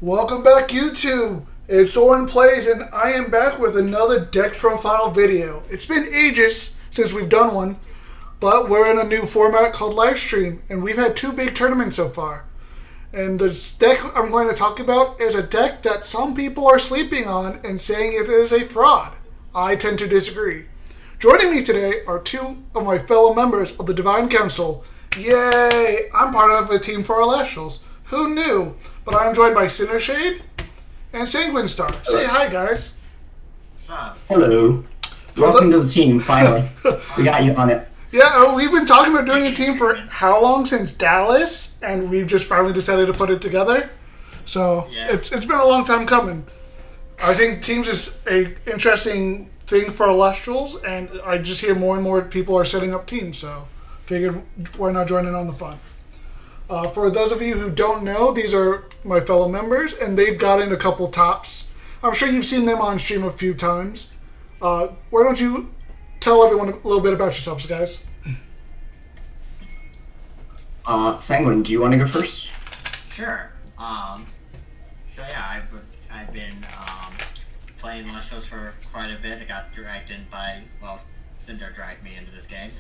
Welcome back, YouTube. It's SorenPlays, and I am back with another deck profile video. It's been ages since we've done one, but we're in a new format called Lifestream, and we've had two big tournaments so far. And this deck I'm going to talk about is a deck that some people are sleeping on and saying it is a fraud. I tend to disagree. Joining me today are two of my fellow members of the Divine Council. Yay! I'm part of a team for Elestrals. Who knew? But I'm joined by Sindershade and Sanguinestar. Say hi, guys. What's up? Hello. Welcome to the team, finally. We got you on it. Yeah, we've been talking about doing a team for how long? Since Dallas, and we've just finally decided to put it together. So it's been a long time coming. I think teams is a interesting thing for Elestrals, and I just hear more and more people are setting up teams. So figured why not join in on the fun. For those of you who don't know, these are my fellow members, and they've gotten a couple tops. I'm sure you've seen them on stream a few times. Why don't you tell everyone a little bit about yourselves, guys? Sanguine, do you want to go first? Sure. I've been playing Elestrals for quite a bit. I got dragged in by, Cinder dragged me into this game.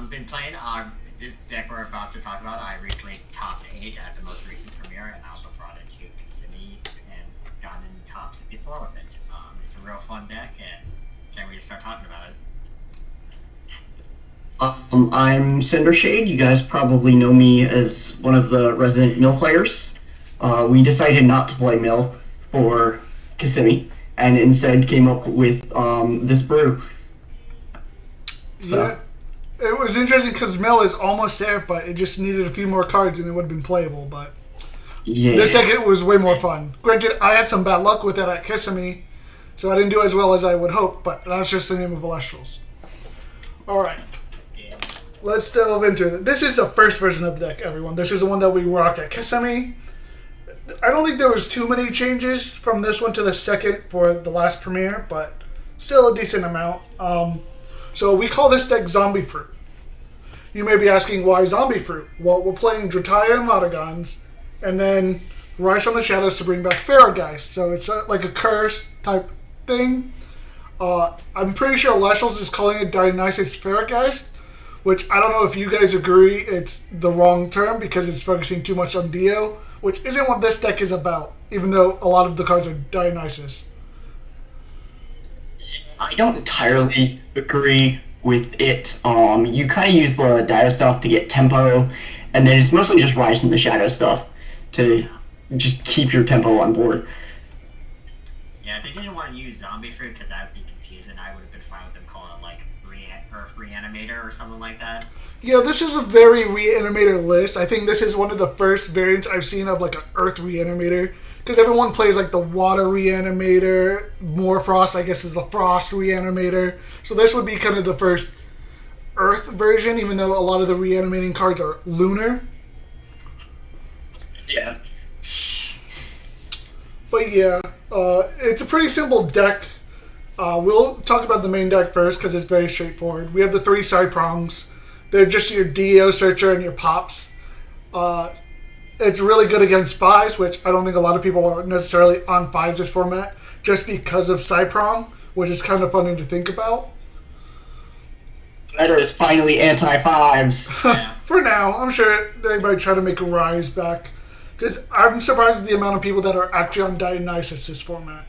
Been playing this deck we're about to talk about. I recently topped 8 at the most recent premiere, and I also brought it to Kissimmee and gotten in top 64 with it. It's a real fun deck, and can't wait to start talking about it. I'm Sindershade. You guys probably know me as one of the resident mill players. We decided not to play mill for Kissimmee, and instead came up with this brew. So. Yeah. It was interesting because Mill is almost there, but it just needed a few more cards and it would have been playable. But this deck it was way more fun. Granted, I had some bad luck with it at Kissimmee, so I didn't do as well as I would hope, but that's just the name of Elestrals. Alright, let's delve into it. This is the first version of the deck, everyone. This is the one that we rocked at Kissimmee. I don't think there was too many changes from this one to the second for the last premiere, but still a decent amount. So we call this deck Zombie Fruit. You may be asking, why Zombie Fruit? Well, we're playing Drataya and Lodagons, and then Rise from the Shadows to bring back Pharaohgeist. So it's like a curse type thing. I'm pretty sure Elestrals is calling it Dionysus Pharaohgeist, which I don't know if you guys agree it's the wrong term because it's focusing too much on Dio, which isn't what this deck is about, even though a lot of the cards are Dionysus. I don't entirely agree with it. You kind of use the Dio stuff to get tempo, and then it's mostly just Rise from the Shadow stuff to just keep your tempo on board. Yeah, if they didn't want to use Zombie Fruit because that would be confusing, I would have been fine with them calling it like Earth Reanimator or something like that. Yeah, this is a very Reanimator list. I think this is one of the first variants I've seen of like an Earth Reanimator. Because everyone plays like the Water Reanimator, Morfrost, I guess, is the Frost Reanimator. So this would be kind of the first Earth version, even though a lot of the reanimating cards are Lunar. Yeah. But yeah, it's a pretty simple deck. We'll talk about the main deck first because it's very straightforward. We have the 3 side prongs. They're just your Dio Searcher and your Pops. It's really good against 5s, which I don't think a lot of people are necessarily on 5s this format, just because of Cyprong, which is kind of funny to think about. That is finally anti-5s. Yeah. For now, I'm sure they might try to make a rise back, because I'm surprised at the amount of people that are actually on Dionysus this format.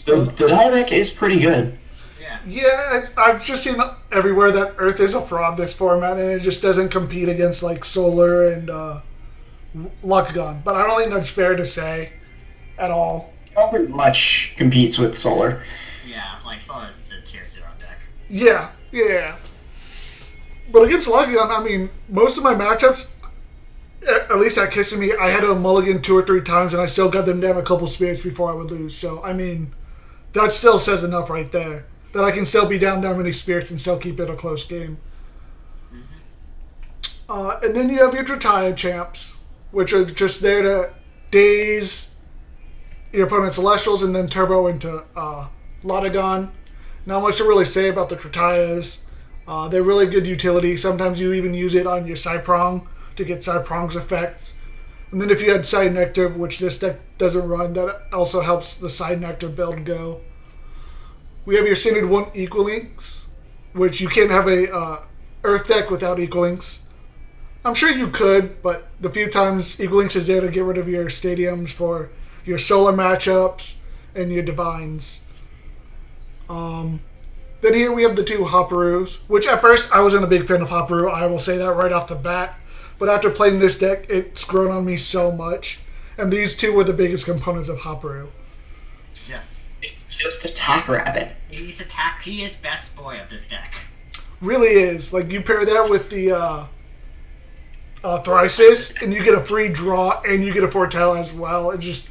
The Dio deck is pretty good. Yeah, I've just seen everywhere that Earth is a fraud this format, and it just doesn't compete against like Solar and Lucagon. But I don't think that's fair to say at all. Not very much competes with Solar. Yeah, like Solar's the tier 0 deck. Yeah. But against Lucagon, I mean, most of my matchups, at least at Kissimmee, I had to mulligan 2 or 3 times, and I still got them down a couple spirits before I would lose. So, I mean, that still says enough right there. That I can still be down that many spirits and still keep it a close game. And then you have your Drataya champs, which are just there to daze your opponent's Elestrals and then turbo into Lodaggon. Not much to really say about the Dratayas. They're really good utility. Sometimes you even use it on your side prong to get side prong's effect. And then if you had side nectar, which this deck doesn't run, that also helps the side nectar build go. We have your standard 1 Equal Links, which you can't have a Earth deck without Equal Links. I'm sure you could, but the few times Equal Links is there to get rid of your stadiums for your solar matchups and your divines. Then here we have the 2 Hopperoos, which at first I wasn't a big fan of Hopperoo. I will say that right off the bat. But after playing this deck, it's grown on me so much. And these 2 were the biggest components of Hopperoo. Yes. Just attack rabbit. He is best boy of this deck. Really is. Like, you pair that with the Thrisis, and you get a free draw, and you get a Foretell as well. It's just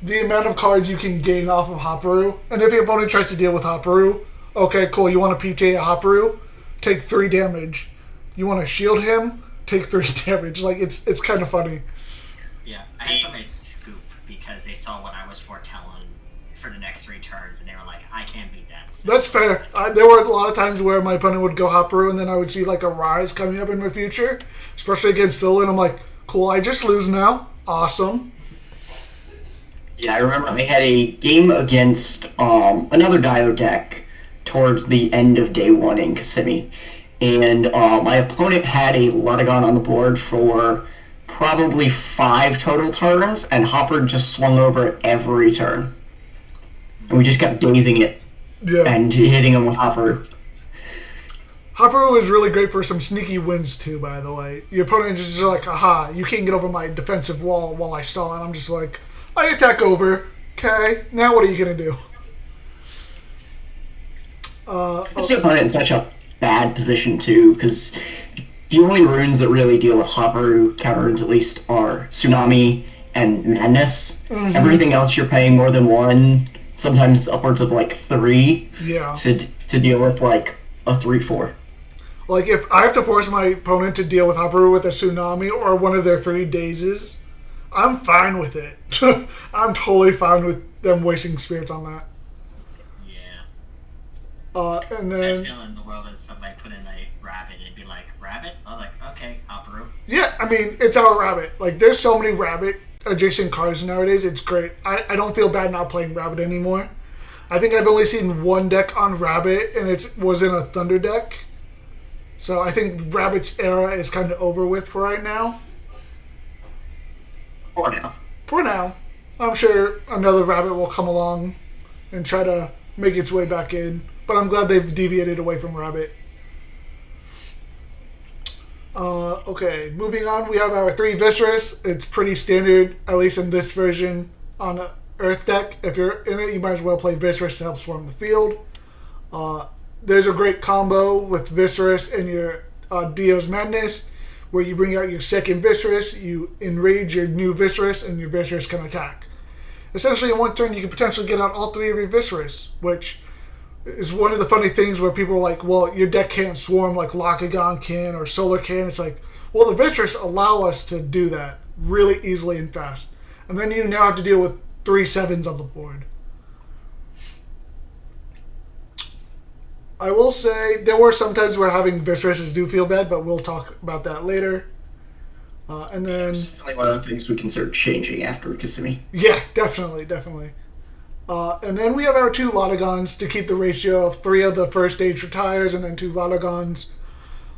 the amount of cards you can gain off of Hopperoo. And if your opponent tries to deal with Hopperoo, okay, cool, you want to PJ a Hopperoo? Take 3 damage. You want to shield him? Take 3 damage. Like, it's kind of funny. Yeah, I had somebody scoop because they saw what I was foretelling for the next 3 turns, and they were like, I can't beat that. So that's fair. There were a lot of times where my opponent would go Hopperoo, and then I would see, like, a Rise coming up in my future, especially against Phil, and I'm like, cool, I just lose now. Awesome. Yeah, I remember I had a game against another Dio deck towards the end of day 1 in Kissimmee. And my opponent had a Lunagon on the board for probably 5 total turns, and Hopper just swung over every turn. And we just kept dazing it and hitting him with Hopper. Hopper is really great for some sneaky wins too, by the way. Your opponent is just like, aha, you can't get over my defensive wall while I stall, and I'm just like, I attack over. Okay, now what are you going to do? Puts the opponent in such a bad position too, because the only runes that really deal with Hopper counter runes at least are Tsunami and Madness. Mm-hmm. Everything else you're paying more than 1, sometimes upwards of like 3 to deal with like a 3-4. Like if I have to force my opponent to deal with Hopper with a Tsunami or one of their 3 dazes, I'm fine with it. I'm totally fine with them wasting spirits on that. Yeah. And then best feeling in the world is somebody put in a rabbit and be like, rabbit? I'm like, okay, Hopperoo. Yeah, I mean, it's our rabbit. Like, there's so many rabbit adjacent cards nowadays. It's great. I don't feel bad not playing rabbit anymore. I think I've only seen 1 deck on rabbit, and it was in a Thunder deck. So I think rabbit's era is kind of over with for right now. For now. I'm sure another rabbit will come along and try to make its way back in. But I'm glad they've deviated away from rabbit. Okay, moving on, we have our 3 Viscerous. It's pretty standard, at least in this version, on an Earth deck. If you're in it, you might as well play Viscerous to help swarm the field. There's a great combo with Viscerous and your Dio's Madness, where you bring out your second Viscerous, you enrage your new Viscerous, and your Viscerous can attack. Essentially, in 1 turn, you can potentially get out all 3 of your Viscerous, which is one of the funny things where people are like, well, your deck can't swarm like Lockagon can or Solar can. It's like, well, the Viscerous allow us to do that really easily and fast. And then you now have to deal with 3 7s on the board. I will say there were some times where having Viscerous do feel bad, but we'll talk about that later. And then it's definitely one of the things we can start changing after Kissimmee. Yeah, definitely. And then we have our 2 Lotagons to keep the ratio of 3 of the first stage retires and then 2 Lotagons.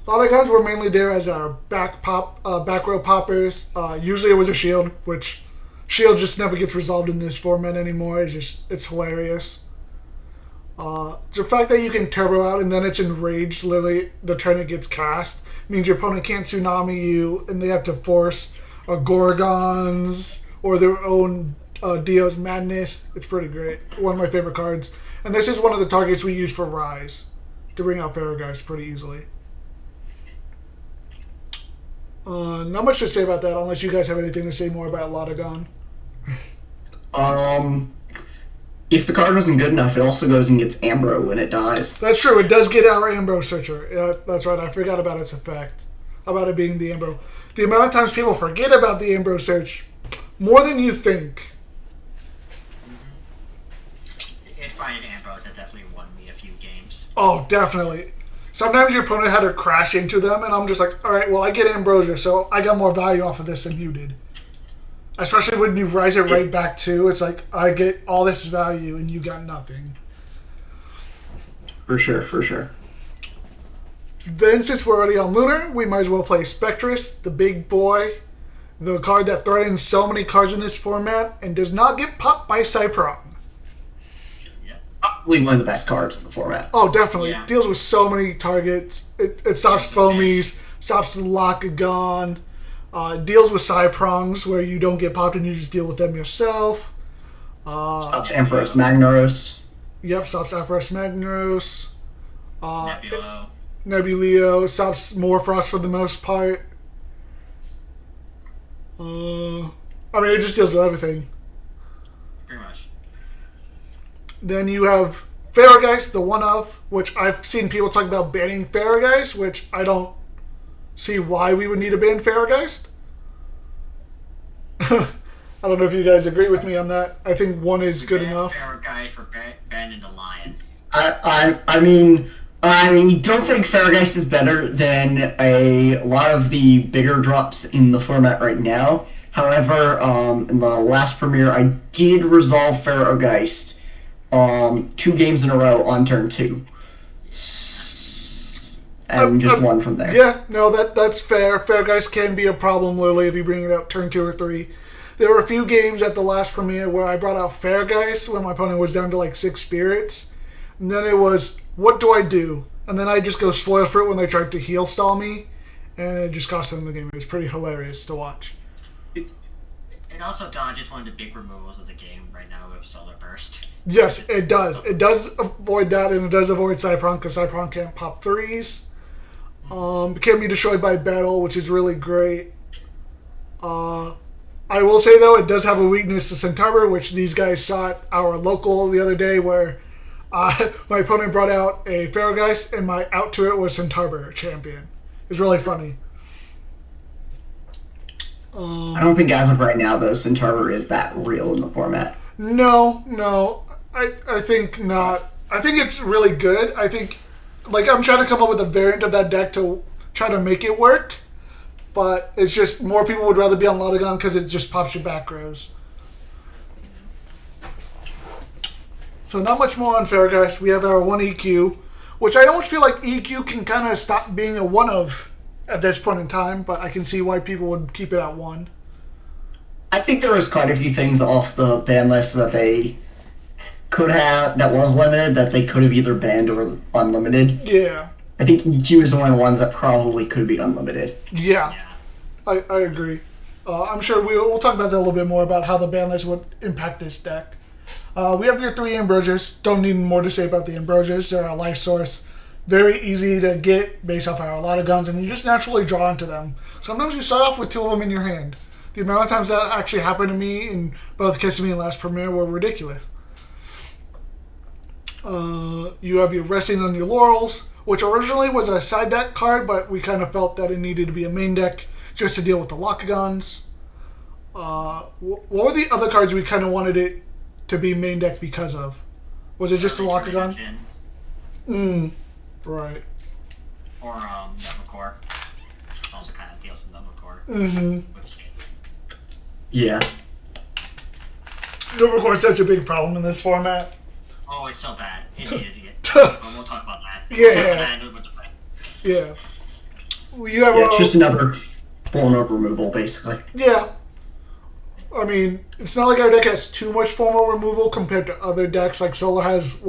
Lotagons were mainly there as our back row poppers. Usually it was a shield, which shield just never gets resolved in this format anymore. It's hilarious. The fact that you can turbo out and then it's enraged literally the turn it gets cast means your opponent can't Tsunami you and they have to force a Gorgons or their own Dio's Madness. It's pretty great. One of my favorite cards. And this is one of the targets we use for Rise to bring out Farrageist pretty easily. Not much to say about that unless you guys have anything to say more about Lotagon. If the card wasn't good enough, it also goes and gets Ambro when it dies. That's true. It does get our Ambro Searcher. Yeah, that's right. I forgot about its effect. About it being the Ambro. The amount of times people forget about the Ambro Search, more than you think. Finding Ambrose has definitely won me a few games. Oh, definitely. sometimes your opponent had to crash into them, and I'm just like, all right, well, I get Ambrosia, so I got more value off of this than you did. Especially when you rise it right back to, it's like, I get all this value, and you got nothing. For sure. Then, since we're already on Lunar, we might as well play Spectrus, the big boy, the card that threatens so many cards in this format, and does not get popped by Cypron. Probably one of the best cards in the format. Oh, definitely. Yeah. Deals with so many targets. It stops foamies, stops the Locagon, deals with Cyprongs where you don't get popped and you just deal with them yourself. Stops Ampharos Magnaros. Yep, stops Ampharos Magnaros. Nebuleo. Stops Morphrost for the most part. I mean, it just deals with everything. Pretty much. Then you have Farrageist, the one of, which I've seen people talk about banning Farrageist, which I don't see why we would need to ban Farrageist. I don't know if you guys agree with me on that. I think one is good enough. Farrageist for banning the Lion. I don't think Farrageist is better than a lot of the bigger drops in the format right now. However, in the last premiere, I did resolve Farrageist 2 games in a row on turn 2. And just one from there. Yeah, no, that's fair. Farrageist can be a problem, Lily, if you bring it up turn 2 or 3. There were a few games at the last premiere where I brought out Farrageist when my opponent was down to like 6 spirits. And then it was, what do I do? And then I just go spoil fruit when they tried to heal stall me. And it just cost them the game. It was pretty hilarious to watch. It also dodges one of the big removals of the game right now with Solar Burst. Yes, it does. It does avoid that, and it does avoid Cypron, because Cypron can't pop 3s. It can be destroyed by battle, which is really great. I will say, though, it does have a weakness to Centaur, which these guys saw at our local the other day, where my opponent brought out a Farrageist, and my out to it was Centaur champion. It's really funny. I don't think as of right now, though, Centaur is that real in the format. No. I think not. I think it's really good. I think, like, I'm trying to come up with a variant of that deck to try to make it work. But it's just more people would rather be on Lotagon because it just pops your back rows. So not much more on Farrageist. We have our 1 EQ, which I almost feel like EQ can kind of stop being a one of at this point in time, but I can see why people would keep it at 1. I think there was quite a few things off the ban list that they could have, that was limited, that they could have either banned or unlimited. Yeah. I think EQ is one of the ones that probably could be unlimited. Yeah. I agree. I'm sure we'll talk about that a little bit more about how the ban list would impact this deck. We have your 3 Ambrosias. Don't need more to say about the Ambrosias. They're a life source. Very easy to get based off a lot of guns, and you just naturally draw into them. Sometimes you start off with 2 of them in your hand. The amount of times that actually happened to me in both Kissimmee and last premiere were ridiculous. You have your Resting on Your Laurels, which originally was a side deck card, but we kind of felt that it needed to be a main deck just to deal with the Locagons. What were the other cards we kind of wanted it to be main deck because of? Was it just the Locagon? Right. Or Nevercore. Also kind of deals with Nevercore. Mm-hmm. Yeah. Nevercore is such a big problem in this format. Oh, it's so bad. It needed to get... But we'll talk about that. Yeah. It's just another form of removal, basically. Yeah. I mean, it's not like our deck has too much formal removal compared to other decks. Like Solar has,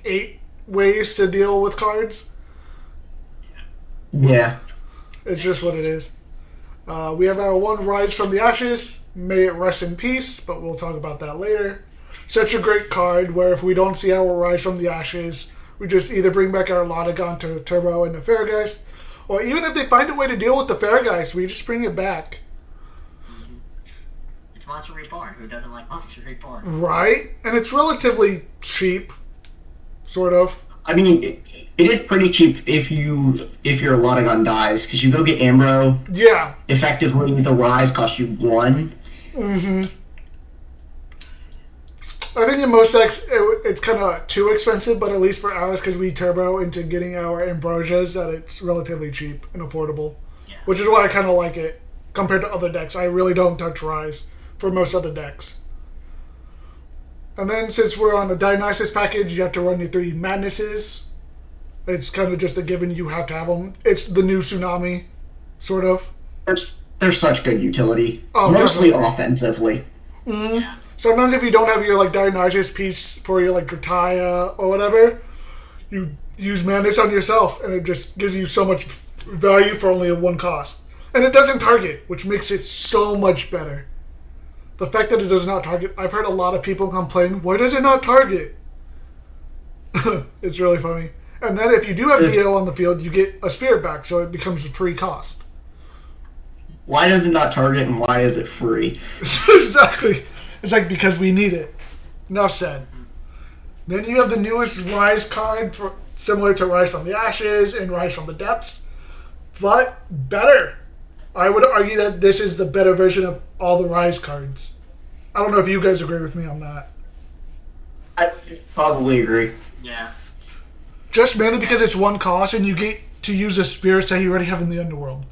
8 ways to deal with cards? Yeah. It's just what it is. We have our 1 Rise from the Ashes. May it rest in peace, but we'll talk about that later. Such a great card where if we don't see our Rise from the Ashes, we just either bring back our Lotagon to Turbo and the Farrageist, or even if they find a way to deal with the Farrageist, we just bring it back. It's Monster Reborn. Who doesn't like Monster Reborn? Right? And it's relatively cheap, sort of. I mean, it is pretty cheap if your Lotagon dies, because you go get Ambro. Yeah. Effectively, the Rise costs you 1. Mm-hmm. I think in most decks it's kind of too expensive, but at least for ours, because we turbo into getting our Ambrosias, that it's relatively cheap and affordable. Yeah. Which is why I kind of like it compared to other decks. I really don't touch Rise for most other decks. And then since we're on a Dionysus package, you have to run your 3 Madnesses. It's kind of just a given, you have to have them. It's the new Tsunami, sort of. They're such good utility. Oh, mostly definitely. Offensively. Mm-hmm. Yeah. Sometimes if you don't have your like Dionysus piece for your like Drataya or whatever, you use Madness on yourself, and it just gives you so much value for only a 1 cost. And it doesn't target, which makes it so much better. The fact that it does not target, I've heard a lot of people complain, why does it not target? It's really funny. And then if you do have DO on the field, you get a Spirit back, so it becomes a free cost. Why does it not target, and why is it free? Exactly. It's like, because we need it. Enough said. Then you have the newest Rise card, similar to Rise from the Ashes and Rise from the Depths, but better. I would argue that this is the better version of all the Rise cards. I don't know if you guys agree with me on that. I probably agree. Yeah. Just mainly because it's 1 cost and you get to use the spirits that you already have in the Underworld.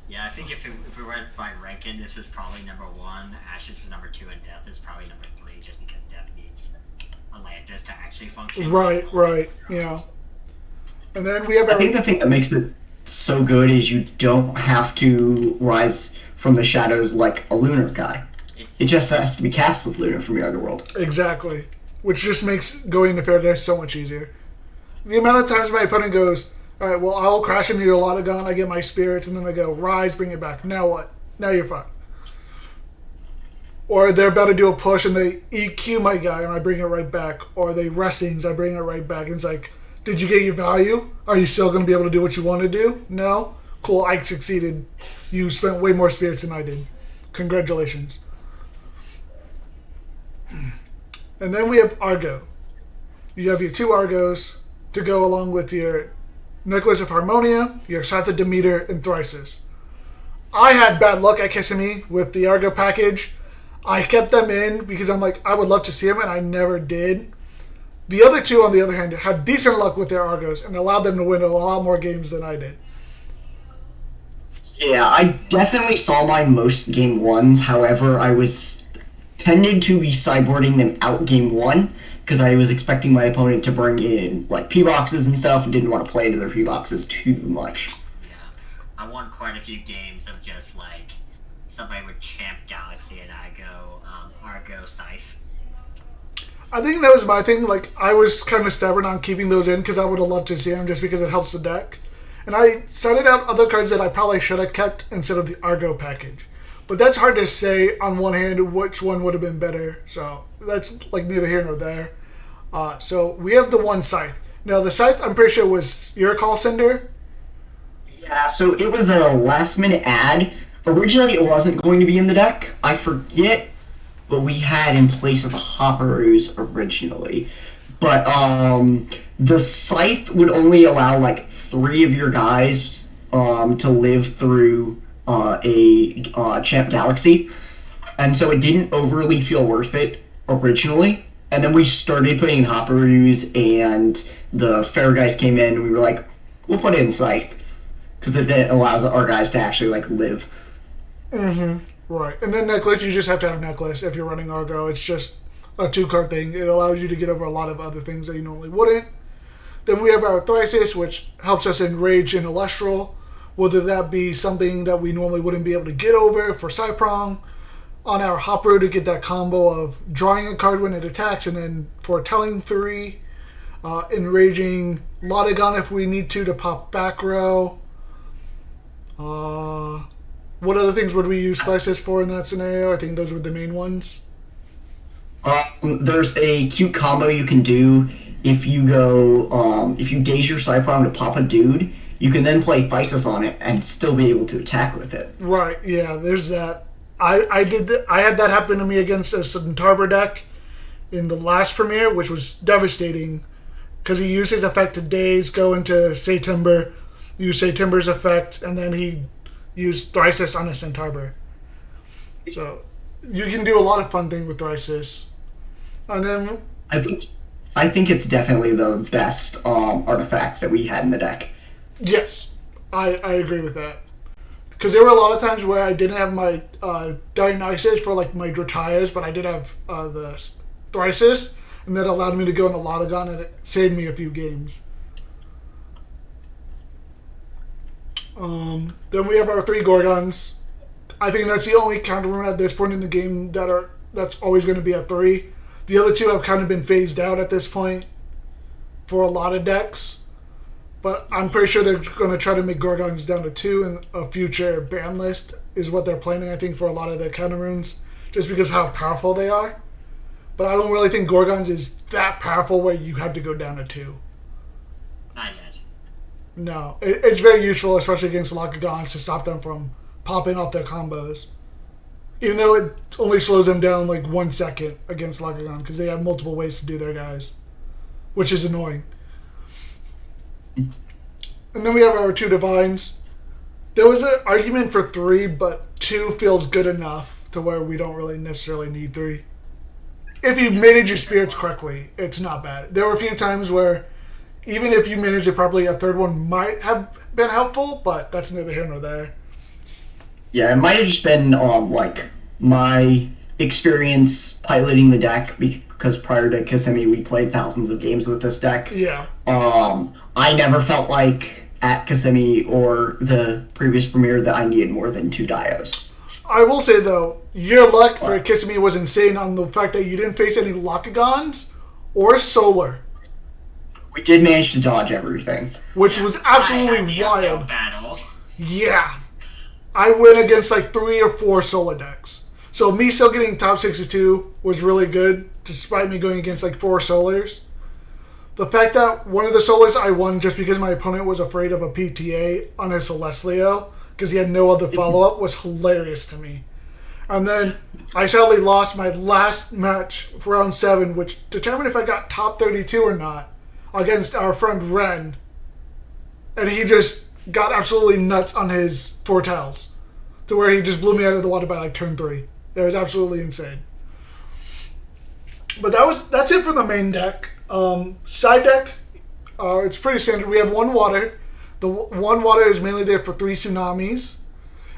Yeah, I think if we went by ranking, this was probably number 1, Ashes was number 2, and Death is probably number 3, just because Death needs Atlantis to actually function. Right, yeah. And then we have I think the thing that makes it so good is you don't have to rise from the shadows like a Lunar guy. It just has to be cast with Lunar from your Underworld. Exactly. Which just makes going into Paradise so much easier. The amount of times my opponent goes, alright, well, I'll crash into your Lotagon, I get my spirits, and then I go, Rise, bring it back. Now what? Now you're fucked. Or they're about to do a push and they EQ my guy and I bring it right back. Or they restings, I bring it right back. And it's like, did you get your value? Are you still going to be able to do what you want to do? No? Cool, I succeeded. You spent way more spirits than I did. Congratulations. And then we have Argo. You have your 2 Argos to go along with your Necklace of Harmonia, your Scythe of Demeter, and Thrysis. I had bad luck at Kissimmee with the Argo package. I kept them in because I'm like, I would love to see them, and I never did. The other 2, on the other hand, had decent luck with their Argos and allowed them to win a lot more games than I did. Yeah, I definitely saw mine most game 1s. However, I was tended to be sideboarding them out game 1 because I was expecting my opponent to bring in like P-boxes and stuff and didn't want to play into their P-boxes too much. Yeah. I won quite a few games of just like somebody would champ Galaxy and I go Argo Scythe. I think that was my thing. Like, I was kind of stubborn on keeping those in because I would have loved to see them just because it helps the deck. And I cited out other cards that I probably should have kept instead of the Argo package. But that's hard to say on one hand which one would have been better. So that's like neither here nor there. So we have the 1 Scythe. Now, the Scythe, I'm pretty sure, was your call, Cinder? Yeah, so it was a last-minute add. Originally, it wasn't going to be in the deck. I forget what we had in place of the Hopperoos originally. But the Scythe would only allow like 3 of your guys to live through a Champ Galaxy. And so it didn't overly feel worth it originally. And then we started putting in Hopperoos, and the Fair guys came in, and we were like, we'll put it in Scythe. Because it allows our guys to actually like live. Mm-hmm. Right. And then Necklace, you just have to have Necklace if you're running Argo. It's just a 2-card thing. It allows you to get over a lot of other things that you normally wouldn't. Then we have our Thrysis, which helps us enrage in Elestral, whether that be something that we normally wouldn't be able to get over for Cyprong. On our Hopper to get that combo of drawing a card when it attacks and then foretelling 3. Enraging Lotagon if we need to pop back row. What other things would we use Thrysis for in that scenario? I think those were the main ones. There's a cute combo you can do if you go, if you daze your Cyprong to pop a dude, you can then play Thysis on it and still be able to attack with it. Right, yeah, there's that. I had that happen to me against a Centaur deck in the last premiere, which was devastating because he used his effect to daze, go into September, use September's effect, and then he used Thrysis on a Centaur. So you can do a lot of fun things with Thrysis. And then I think it's definitely the best artifact that we had in the deck. yes, I agree with that. Because there were a lot of times where I didn't have my Dionysus for like my Dratires, but I did have the Thrisis, and that allowed me to go in the Lotagon, and it saved me a few games. Then we have our 3 Gorgons. I think that's the only counter rune at this point in the game that's always going to be at 3. The other 2 have kind of been phased out at this point for a lot of decks. But I'm pretty sure they're going to try to make Gorgons down to 2 in a future ban list, is what they're planning, I think, for a lot of the counter runes, just because of how powerful they are. But I don't really think Gorgons is that powerful where you have to go down to 2. Not yet. No. It's very useful, especially against Lockagons, to stop them from popping off their combos. Even though it only slows them down like 1 second against Locagon, because they have multiple ways to do their guys, which is annoying. And then we have our 2 Divines. There was an argument for 3, but 2 feels good enough to where we don't really necessarily need 3. If you manage your spirits correctly, it's not bad. There were a few times where, even if you manage it properly, a 3rd one might have been helpful, but that's neither here nor there. Yeah, it might have just been like my experience piloting the deck, because prior to Kissimmee we played thousands of games with this deck. Yeah. I never felt like at Kissimmee or the previous premiere that I needed more than 2 Dios. I will say though, your luck for Kissimmee was insane on the fact that you didn't face any Lockagons or Solar. We did manage to dodge everything, which was absolutely wild. Battle. Yeah. I went against like 3 or 4 Solar decks. So me still getting top 62 was really good, despite me going against like 4 Solars. The fact that one of the Solars I won just because my opponent was afraid of a PTA on his Celestial, because he had no other follow-up, was hilarious to me. And then I sadly lost my last match for round 7, which determined if I got top 32 or not, against our friend Ren. And he just got absolutely nuts on his Foretels, to where he just blew me out of the water by like turn 3. It was absolutely insane. But that's it for the main deck. Side deck, it's pretty standard. We have 1 water. The 1 water is mainly there for 3 tsunamis.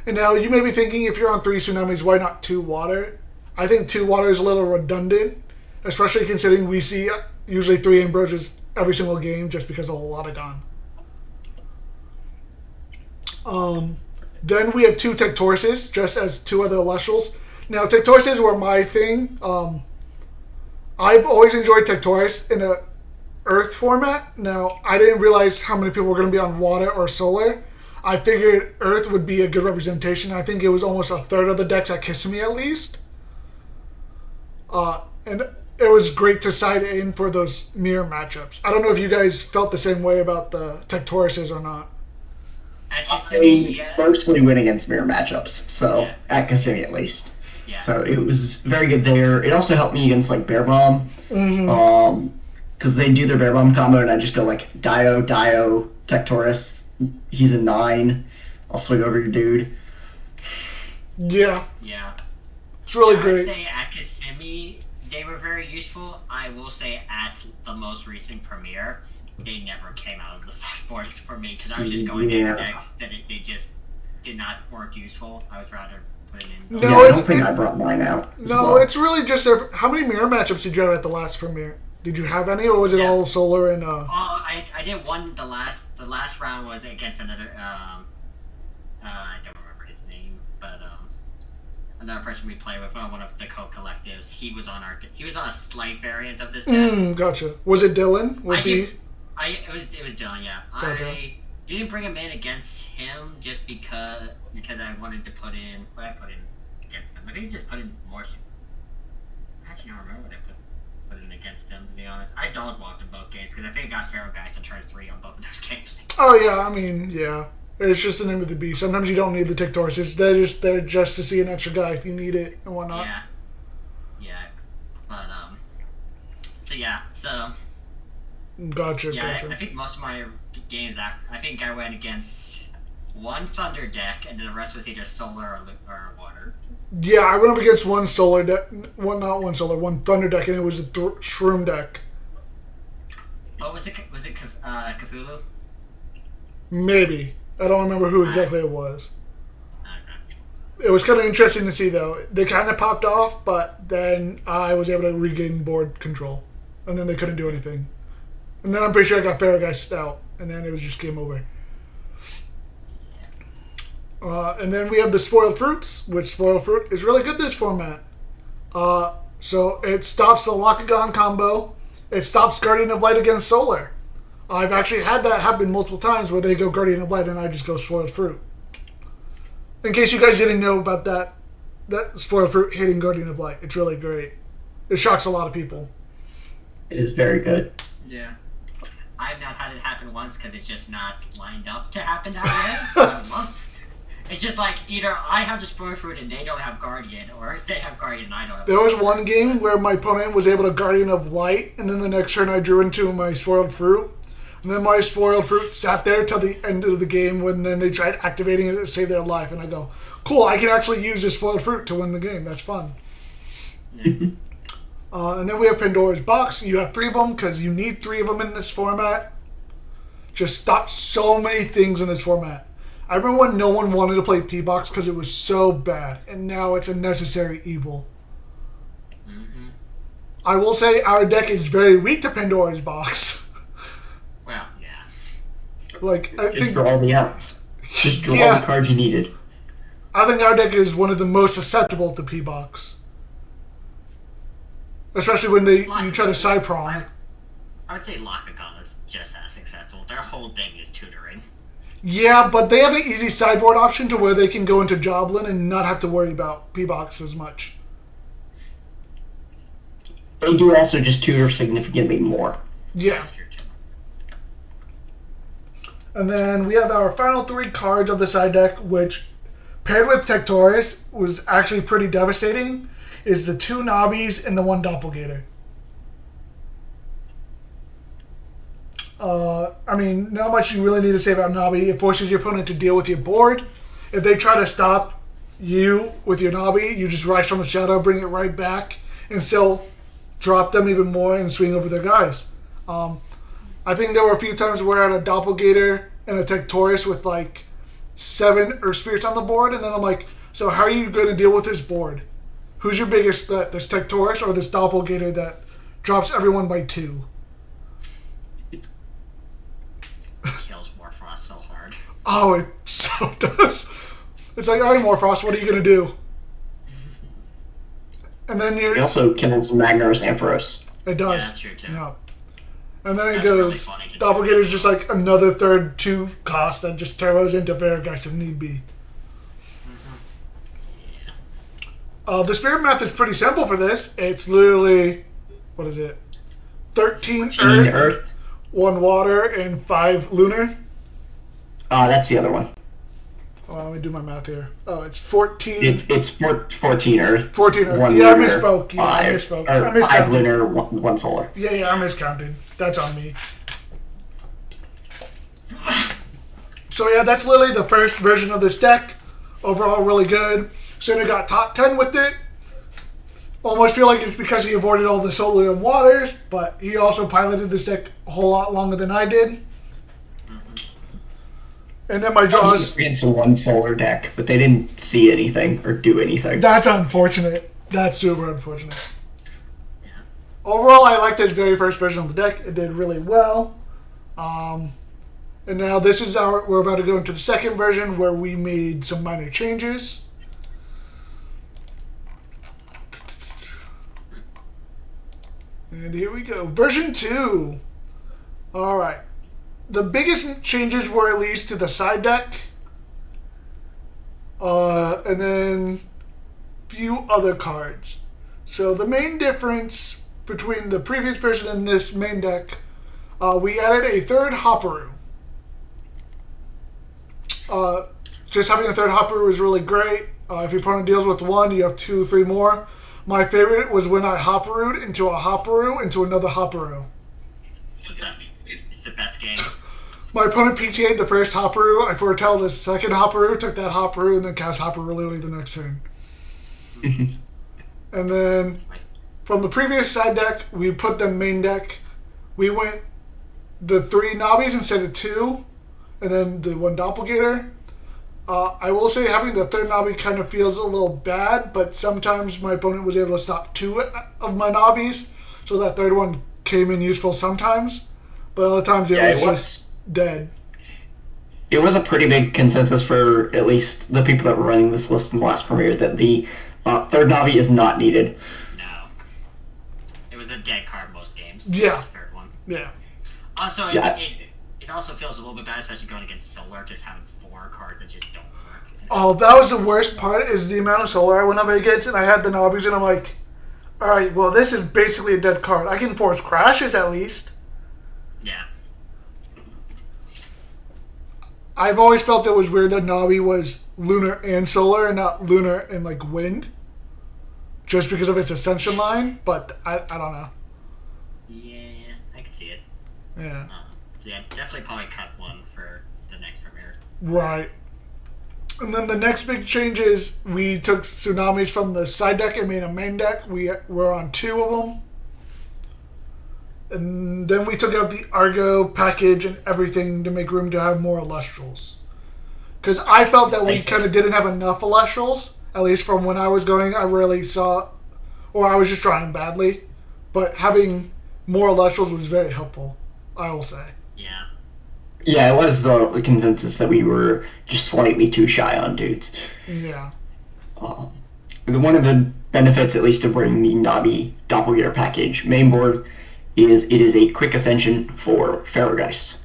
And now you may be thinking, if you're on 3 tsunamis, why not 2 water? I think 2 water is a little redundant, especially considering we see usually 3 Ambrosias every single game just because of a lot of gone. Then we have 2 Tectauruses, just as 2 other Elestrals. Now, Tectauruses were my thing. I've always enjoyed Tectaurus in a Earth format. Now, I didn't realize how many people were going to be on Water or Solar. I figured Earth would be a good representation. I think it was almost a third of the decks at Kissimmee, at least. And it was great to side in for those mirror matchups. I don't know if you guys felt the same way about the Tectauruses or not. I mostly win against mirror matchups, so yeah. At Kissimmee at least. Yeah. So it was very good there. It also helped me against like Bear Bomb, because they do their Bear Bomb combo, and I just go like Dio, Tectaurus. He's a 9. I'll swing over your dude. Yeah. Yeah. It's really great. I would say at Kissimmee they were very useful. I will say at the most recent premiere, they never came out of the sideboard for me, because I was just going against decks that they just weren't useful. I would rather put it in. No, I don't think I brought mine out. No, it's really just how many mirror matchups did you have at the last premiere? Did you have any, or was it all Solar and? I did one. The last round was against another. I don't remember his name, but another person we play with, one of the co-collectives. He was on a slight variant of this deck. Gotcha. Was it Dylan? It was Dylan, yeah. Gotcha. I didn't bring him in against him just because I wanted to put in what I put in against him. I think just put in more. I actually don't remember what I put in against him, to be honest. I dog walked in both games because I think I got Pharaoh Geist on turn 3 on both of those games. Oh yeah, I mean, yeah. It's just the name of the beast. Sometimes you don't need the Tectauruses. They're just there just to see an extra guy if you need it and whatnot. Yeah. But so. Gotcha. I think most of my games, I think I went against 1 Thunder deck, and then the rest was either Solar or Water. Yeah, I went up against one solar deck, one thunder deck, and it was a shroom deck. Oh, was it Cthulhu? Maybe. I don't remember who exactly it was. It was kind of interesting to see, though. They kind of popped off, but then I was able to regain board control. And then they couldn't do anything. And then I'm pretty sure I got Farrageist out. And then it was just game over. And then we have the Spoiled Fruits, which Spoiled Fruit is really good this format. So it stops the Lockagon combo. It stops Guardian of Light against Solar. I've actually had that happen multiple times where they go Guardian of Light and I just go Spoiled Fruit. In case you guys didn't know about that Spoiled Fruit hitting Guardian of Light, it's really great. It shocks a lot of people. It is very good. Yeah. I've not had it happen once because it's just not lined up to happen that way. It's just like either I have the Spoiled Fruit and they don't have Guardian, or they have Guardian and I don't have There was Guardian. one game where my opponent was able to Guardian of Light, and then the next turn I drew into my Spoiled Fruit. And then my Spoiled Fruit sat there till the end of the game when then they tried activating it to save their life. And I go, cool, I can actually use this Spoiled Fruit to win the game. That's fun. Yeah. And then we have Pandora's Box. You have 3 of them because you need 3 of them in this format. Just stops so many things in this format. I remember when no one wanted to play P-Box because it was so bad. And now it's a necessary evil. Mm-hmm. I will say our deck is very weak to Pandora's Box. Well, yeah. Like, I Just think, draw all the outs. Just draw all the cards you needed. I think our deck is one of the most susceptible to P-Box. Especially when you try to side prong. I would say Lockagon is just as successful. Their whole thing is tutoring. Yeah, but they have an easy sideboard option to where they can go into Joblin and not have to worry about P-Box as much. They do also just tutor significantly more. Yeah. And then we have our final 3 cards of the side deck, which, paired with Tectoris, was actually pretty devastating, is the 2 Nobbies and the 1 Doppelganger. I mean, not much you really need to say about Nobby. It forces your opponent to deal with your board. If they try to stop you with your Nobby, you just rise from the shadow, bring it right back, and still drop them even more and swing over their guys. I think there were a few times where I had a Doppelganger and a Tectoris with like 7 Earth Spirits on the board, and then I'm like, so how are you going to deal with this board? Who's your biggest threat, this Tectoris or this Doppelganger that drops everyone by 2? Kills Morphrost so hard. Oh, it so does. It's like, all right, Morphrost, what are you going to do? And then It also kills Magnaros Ampharos. It does. Yeah, that's true too. Yeah. And then it That's goes, really funny to Doppelganger is do. just like another third 2 cost that just turbo's into Varagheist if need be. The spirit math is pretty simple for this. It's literally, what is it? 13 Earth, 1 Water, and 5 Lunar. That's the other one. Let me do my math here. Oh, it's 14. It's 14 Earth. 14 Earth. 1 Yeah, I lunar, misspoke. Yeah, I 5, misspoke. or I miscounted. 5 lunar, 1 solar. Yeah, I miscounted. That's on me. So yeah, that's literally the first version of this deck. Overall, really good. Soon it got top 10 with it. Almost feel like it's because he avoided all the solar and waters, but he also piloted this deck a whole lot longer than I did. And then my draws. It's a 1 solar deck, but they didn't see anything or do anything. That's unfortunate. That's super unfortunate. Overall, I liked this very first version of the deck. It did really well. And now this is we're about to go into the second version where we made some minor changes. And here we go. Version 2. Alright. The biggest changes were at least to the side deck. And then a few other cards. So the main difference between the previous version and this main deck, we added a 3rd Hopperoo. Just having a 3rd Hopperoo is really great. If your opponent deals with 1, you have 2, 3 more. My favorite was when I Hopperooed into a Hopperoo into another Hopperoo. It's the best game. My opponent PTA'd the first Hopperoo. I foretell the second Hopperoo, took that Hopperoo, and then cast Hopperoo literally the next turn. And then from the previous side deck, we put the main deck. We went the 3 Nobbies instead of 2, and then the 1 Doppelganger. I will say having the 3rd Nobby kind of feels a little bad, but sometimes my opponent was able to stop 2 of my Nobbies, so that 3rd one came in useful sometimes, but other times it was just dead. It was a pretty big consensus for at least the people that were running this list in the last premiere that the 3rd Nobby is not needed. No. It was a dead card most games. Yeah. The 3rd one. Yeah. Also, it also feels a little bit bad, especially going against Solar, just having 4 cards that just don't work. Oh, that was the worst part, is the amount of Solar I went up against, and I had the Nobbies, and I'm like, alright, well, this is basically a dead card. I can force crashes at least. Yeah. I've always felt it was weird that Nobby was Lunar and Solar and not Lunar and, like, Wind. Just because of its Ascension line, but I don't know. Yeah, I can see it. Yeah. So yeah, definitely probably cut 1 for the next premiere. Right. And then the next big change is we took Tsunamis from the side deck and made a main deck. We were on 2 of them. And then we took out the Argo package and everything to make room to have more Elestrals. Because I felt that we kind of didn't have enough Elestrals. At least from when I was going, I really saw... Or I was just trying badly. But having more Elestrals was very helpful, I will say. Yeah. Yeah, it was the consensus that we were just slightly too shy on dudes. Yeah. One of the benefits, at least, of bringing the Nobby Doppelganger package mainboard is it is a quick ascension for Ferrogeist,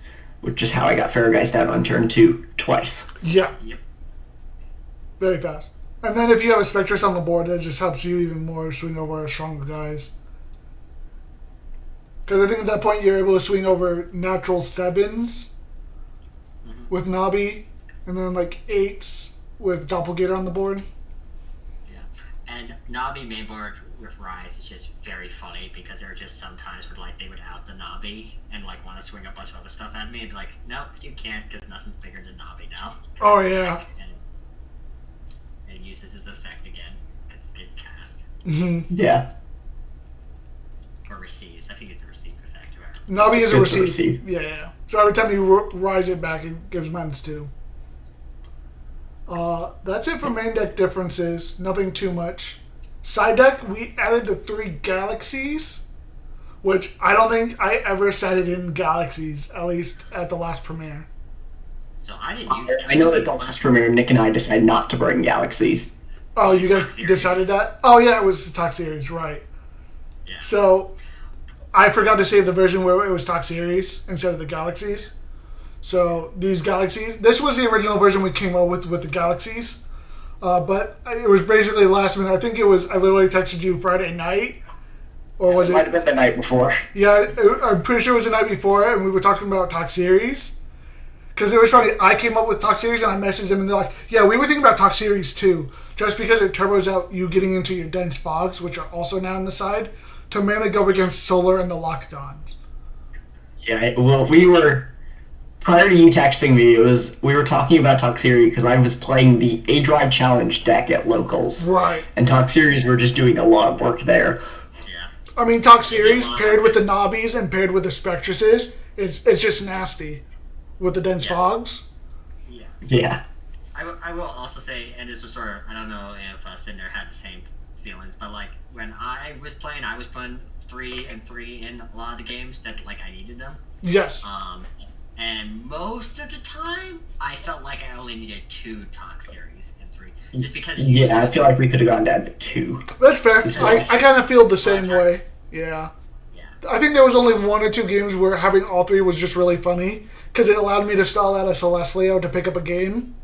which is how I got Ferrogeist out on turn 2 twice. Yeah. Yep. Very fast. And then if you have a Spectrus on the board, that just helps you even more swing over stronger guys. Because I think at that point you're able to swing over natural 7s with Nobby, and then like 8s with Doppelganger on the board. Yeah. And Nobby mainboard with Rise is just very funny because there are just some times where like they would out the Nobby and like want to swing a bunch of other stuff at me and be like, nope, you can't because nothing's bigger than Nobby now. Oh yeah. And it uses its effect again as it cast. Mm-hmm. Yeah. Or receives. I think it's a receive effect. Nobby is a It's receive. Yeah. So every time you rise it back, it gives -2. That's it for main deck differences. Nothing too much. Side deck, we added the 3 galaxies, which I don't think I ever set it in galaxies, at least at the last premiere. So I didn't use that. I know that the last premiere, Nick and I decided not to bring galaxies. Oh, you guys decided that? Oh, yeah, it was the Talk Series, right. Yeah. So I forgot to save the version where it was Talk Series instead of the galaxies. So these galaxies, this was the original version we came up with the galaxies. But it was basically last minute. I think it was, I literally texted you Friday night. Or was it? Might have been the night before. Yeah, I'm pretty sure it was the night before, and we were talking about Talk Series. Because it was funny, I came up with Talk Series, and I messaged them, and they're like, yeah, we were thinking about Talk Series too. Just because it turbos out you getting into your dense fogs, which are also now on the side, to mainly go against Solar and the Lockgons. Yeah, well, we were... Prior to you texting me, we were talking about Talk Series because I was playing the A-Drive Challenge deck at Locals. Right. And Talk Series were just doing a lot of work there. Yeah. I mean, Talk Series paired with the Nobbies and paired with the Spectruses, it's just nasty. With the dense fogs. Yeah. Yeah. I will also say, and this was sort of, I don't know if Cinder had the same feelings, but like when I was playing 3 and 3 in a lot of the games that like I needed them. Yes. And most of the time, I felt like I only needed 2 Talk Series and 3. Just because... Yeah, I feel like we could have gone down to 2. That's fair. I kind of feel the same way. Yeah. I think there was only 1 or 2 games where having all 3 was just really funny, because it allowed me to stall out a Celestial to pick up a game.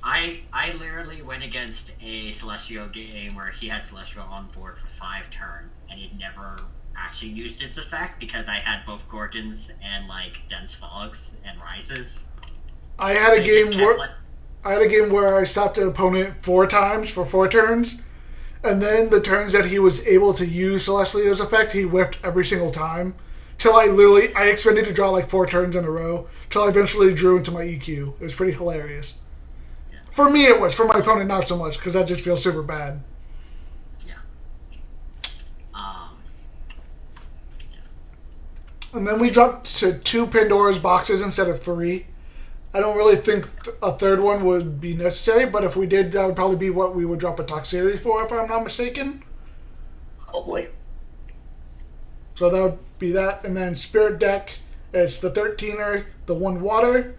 I literally went against a Celestial game where he had Celestial on board for 5 turns, and he'd never actually used its effect because I had both Gorgons and like dense fogs and rises. I had a game where I stopped an opponent 4 times for 4 turns, and then the turns that he was able to use Celestial's effect, he whiffed every single time. Till I expected to draw like 4 turns in a row, till I eventually drew into my EQ. It was pretty hilarious. Yeah. For me it was, for my opponent not so much, because that just feels super bad. And then we dropped to 2 Pandora's boxes instead of 3. I don't really think a third one would be necessary, but if we did, that would probably be what we would drop a Toxicity for, if I'm not mistaken. Probably. So that would be that. And then Spirit deck, it's the 13 Earth, the 1 Water,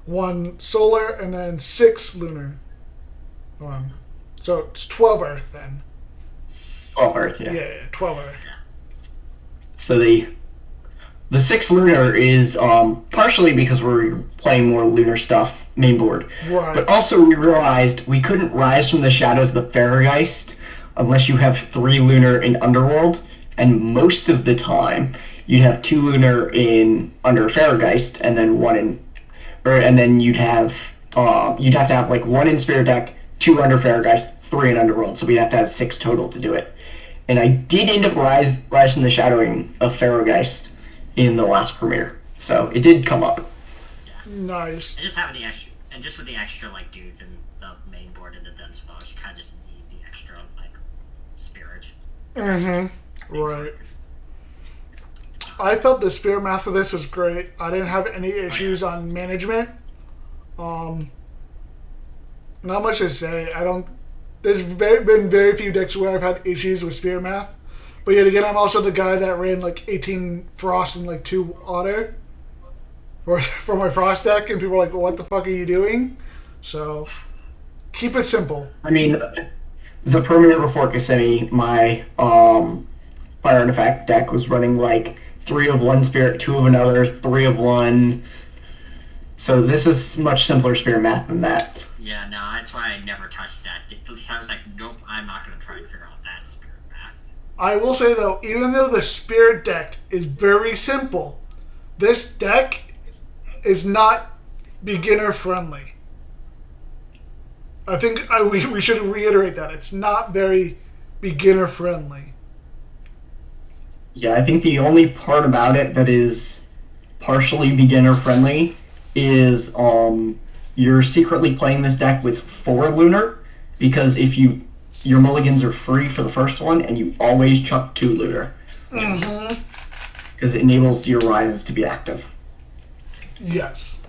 1 Solar, and then 6 Lunar. So it's 12 Earth then. 12 Earth, yeah. Yeah, 12 Earth. So the 6 Lunar is partially because we're playing more Lunar stuff main board. Right. But also we realized we couldn't rise from the shadows of the Farrageist unless you have 3 Lunar in Underworld, and most of the time you'd have 2 Lunar in under Farrageist and then 1 in and then you'd have to have like 1 in Spirit deck, 2 under Farrageist, 3 in Underworld, so we'd have to have 6 total to do it. And I did end up rise from the shadowing of Farrageist in the last premiere, so it did come up. Yeah. Nice. And just having the extra, and just with the extra like dudes in the main board and the dense foes, you kind of just need the extra like spirit. Right. I felt the spirit math for this was great. I didn't have any issues on management. Not much to say. There's been very few decks where I've had issues with spirit math. But yet again, I'm also the guy that ran like 18 Frost and like 2 Otter for my Frost deck, and people are like, what the fuck are you doing? So, keep it simple. I mean, the premiere before Kissimmee, my Fire Artifact deck was running like 3 of one spirit, 2 of another, 3 of one. So this is much simpler spirit math than that. Yeah, no, that's why I never touched that. I was like, nope, I'm not going to try and figure out that spirit math. I will say though, even though the spirit deck is very simple, this deck is not beginner friendly. I think we should reiterate that. It's not very beginner friendly. Yeah, I think the only part about it that is partially beginner friendly is you're secretly playing this deck with 4 Lunar, because if your mulligans are free for the first one, and you always chuck 2 Lunar. Because it enables your rises to be active. Yes.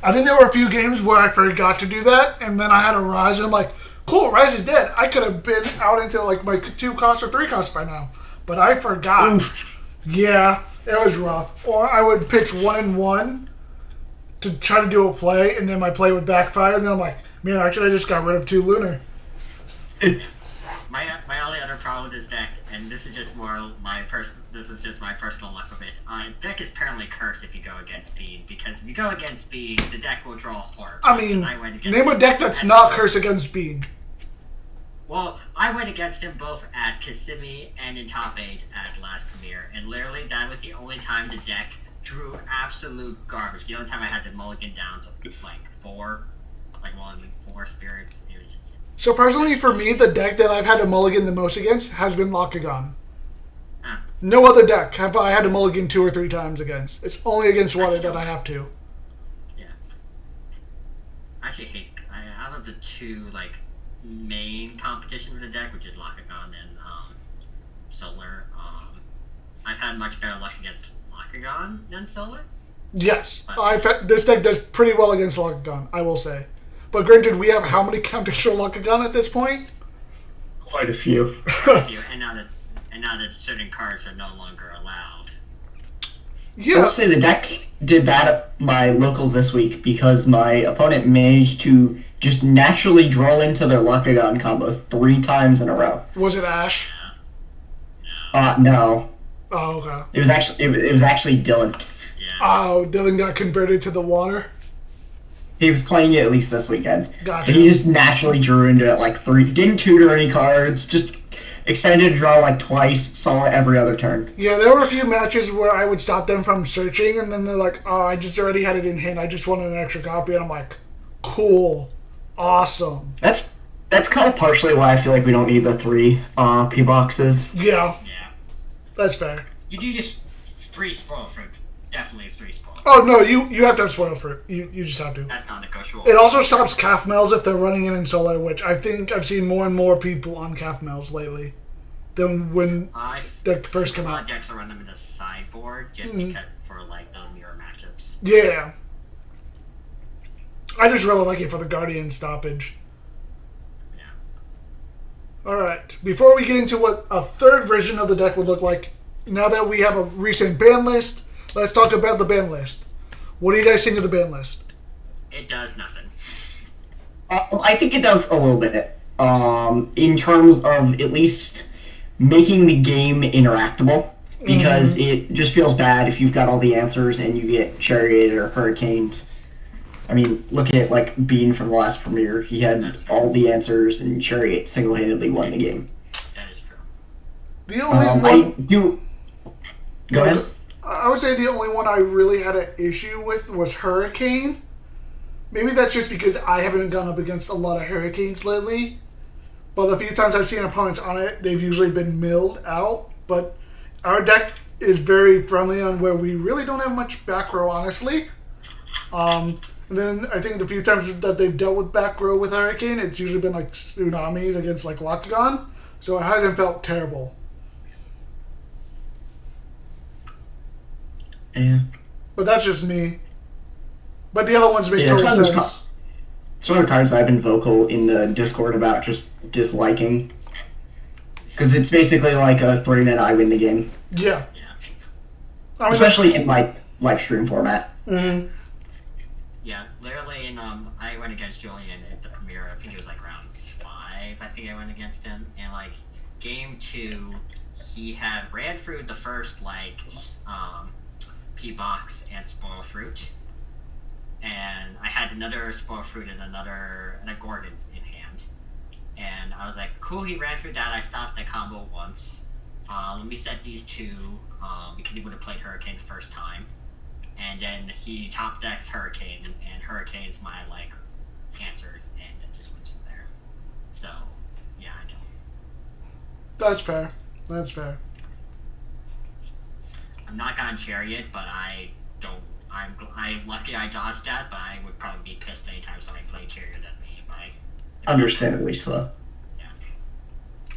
I think there were a few games where I forgot to do that, and then I had a Rise, and I'm like, cool, Rise is dead. I could have been out into like my 2 costs or 3 costs by now. But I forgot. Oof. Yeah, it was rough. Or I would pitch 1 and 1 to try to do a play, and then my play would backfire, and then I'm like, man, actually I just got rid of 2 Lunar. My only other problem with this deck, and this is just more my personal luck of it. Deck is apparently cursed if you go against speed, because if you go against speed, the deck will draw horror. I mean, name a deck that's not cursed against speed. Well, I went against him both at Kissimmee and in top 8 at last premiere, and literally that was the only time the deck drew absolute garbage. The only time I had to mulligan down to like 4 spirits. It was just... So personally, for me, the deck that I've had to mulligan the most against has been Lockagon. No other deck have I had to mulligan 2 or 3 times against. It's only against Water that I have to. Yeah. I actually hate... out of the 2, like, main competition for the deck, which is Lockagon and Solar, I've had much better luck against Lockagon than Solar. Yes. This deck does pretty well against Lockagon, I will say. But granted, we have how many counters for Lockagon at this point? Quite a few. And now that certain cards are no longer allowed. Yeah. I will say the deck did bad at my locals this week because my opponent managed to just naturally draw into their Lockagon combo 3 times in a row. Was it Ash? No. Oh, okay. It was actually Dylan. Yeah. Oh, Dylan got converted to the water? He was playing it at least this weekend. Gotcha. And he just naturally drew into it like 3. Didn't tutor any cards, just extended to draw like twice, saw it every other turn. Yeah, there were a few matches where I would stop them from searching, and then they're like, oh, I just already had it in hand, I just wanted an extra copy, and I'm like, cool. Awesome. That's kind of partially why I feel like we don't need the 3 P boxes. Yeah. Yeah. That's fair. You do just 3 spoil fruit. Definitely 3 spoil. Oh, no, you have to have spoiled fruit. You just have to. That's not negotiable. It also stops calf mells if they're running in solo, which I think I've seen more and more people on calf mells lately. than when they first came out. A lot of decks will run them in the sideboard just because for like the mirror matchups. Yeah. I just really like it for the Guardian stoppage. Yeah. Alright, before we get into what a third version of the deck would look like, now that we have a recent ban list, let's talk about the ban list. What do you guys think of the ban list? It does nothing. I think it does a little bit. In terms of at least making the game interactable, because it just feels bad if you've got all the answers and you get charioted or hurricaned. I mean, look at like Bean from the last premiere. He had all the answers, and Chariot single-handedly won the game. That is true. The only Go ahead. I would say the only one I really had an issue with was Hurricane. Maybe that's just because I haven't gone up against a lot of Hurricanes lately. But the few times I've seen opponents on it, they've usually been milled out. But our deck is very friendly on where we really don't have much back row, honestly. And then I think the few times that they've dealt with back row with Hurricane, it's usually been like tsunamis against like Locagon. So it hasn't felt terrible. Yeah. But that's just me. But the other ones make total sense. It's one of the cards I've been vocal in the Discord about just disliking. Because it's basically like a 3-minute I win the game. Yeah. Yeah. I mean, especially in like Lifestream format. Mm-hmm. Yeah, literally in I went against Julian at the premiere. I think it was like round 5. I think I went against him, and like game 2, he had ran through the first like P box and spoil fruit, and I had another spoil fruit and a Gorgon's in hand, and I was like, cool. He ran through that. I stopped that combo once. Let me set these two because he would have played Hurricane the first time. And then he top decks Hurricane, and Hurricane's my, like, answers, and it just wins from there. So, yeah, I don't. That's fair. That's fair. I'm not on Chariot, but I don't. I'm lucky I dodged that, but I would probably be pissed anytime somebody played Chariot at me if I... Understandably so. Yeah.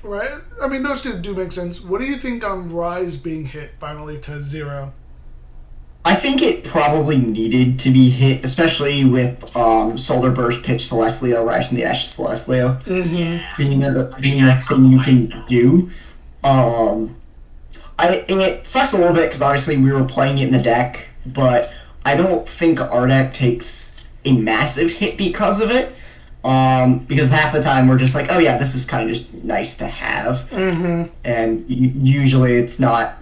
Right? I mean, those two do make sense. What do you think on Rise being hit finally to 0? I think it probably needed to be hit, especially with Solar Burst, Pitch Celestial, Rise from the Ashes Celestial being a thing you can do. It sucks a little bit because obviously we were playing it in the deck, but I don't think our deck takes a massive hit because of it. Because half the time we're just like, oh yeah, this is kind of just nice to have, and usually it's not.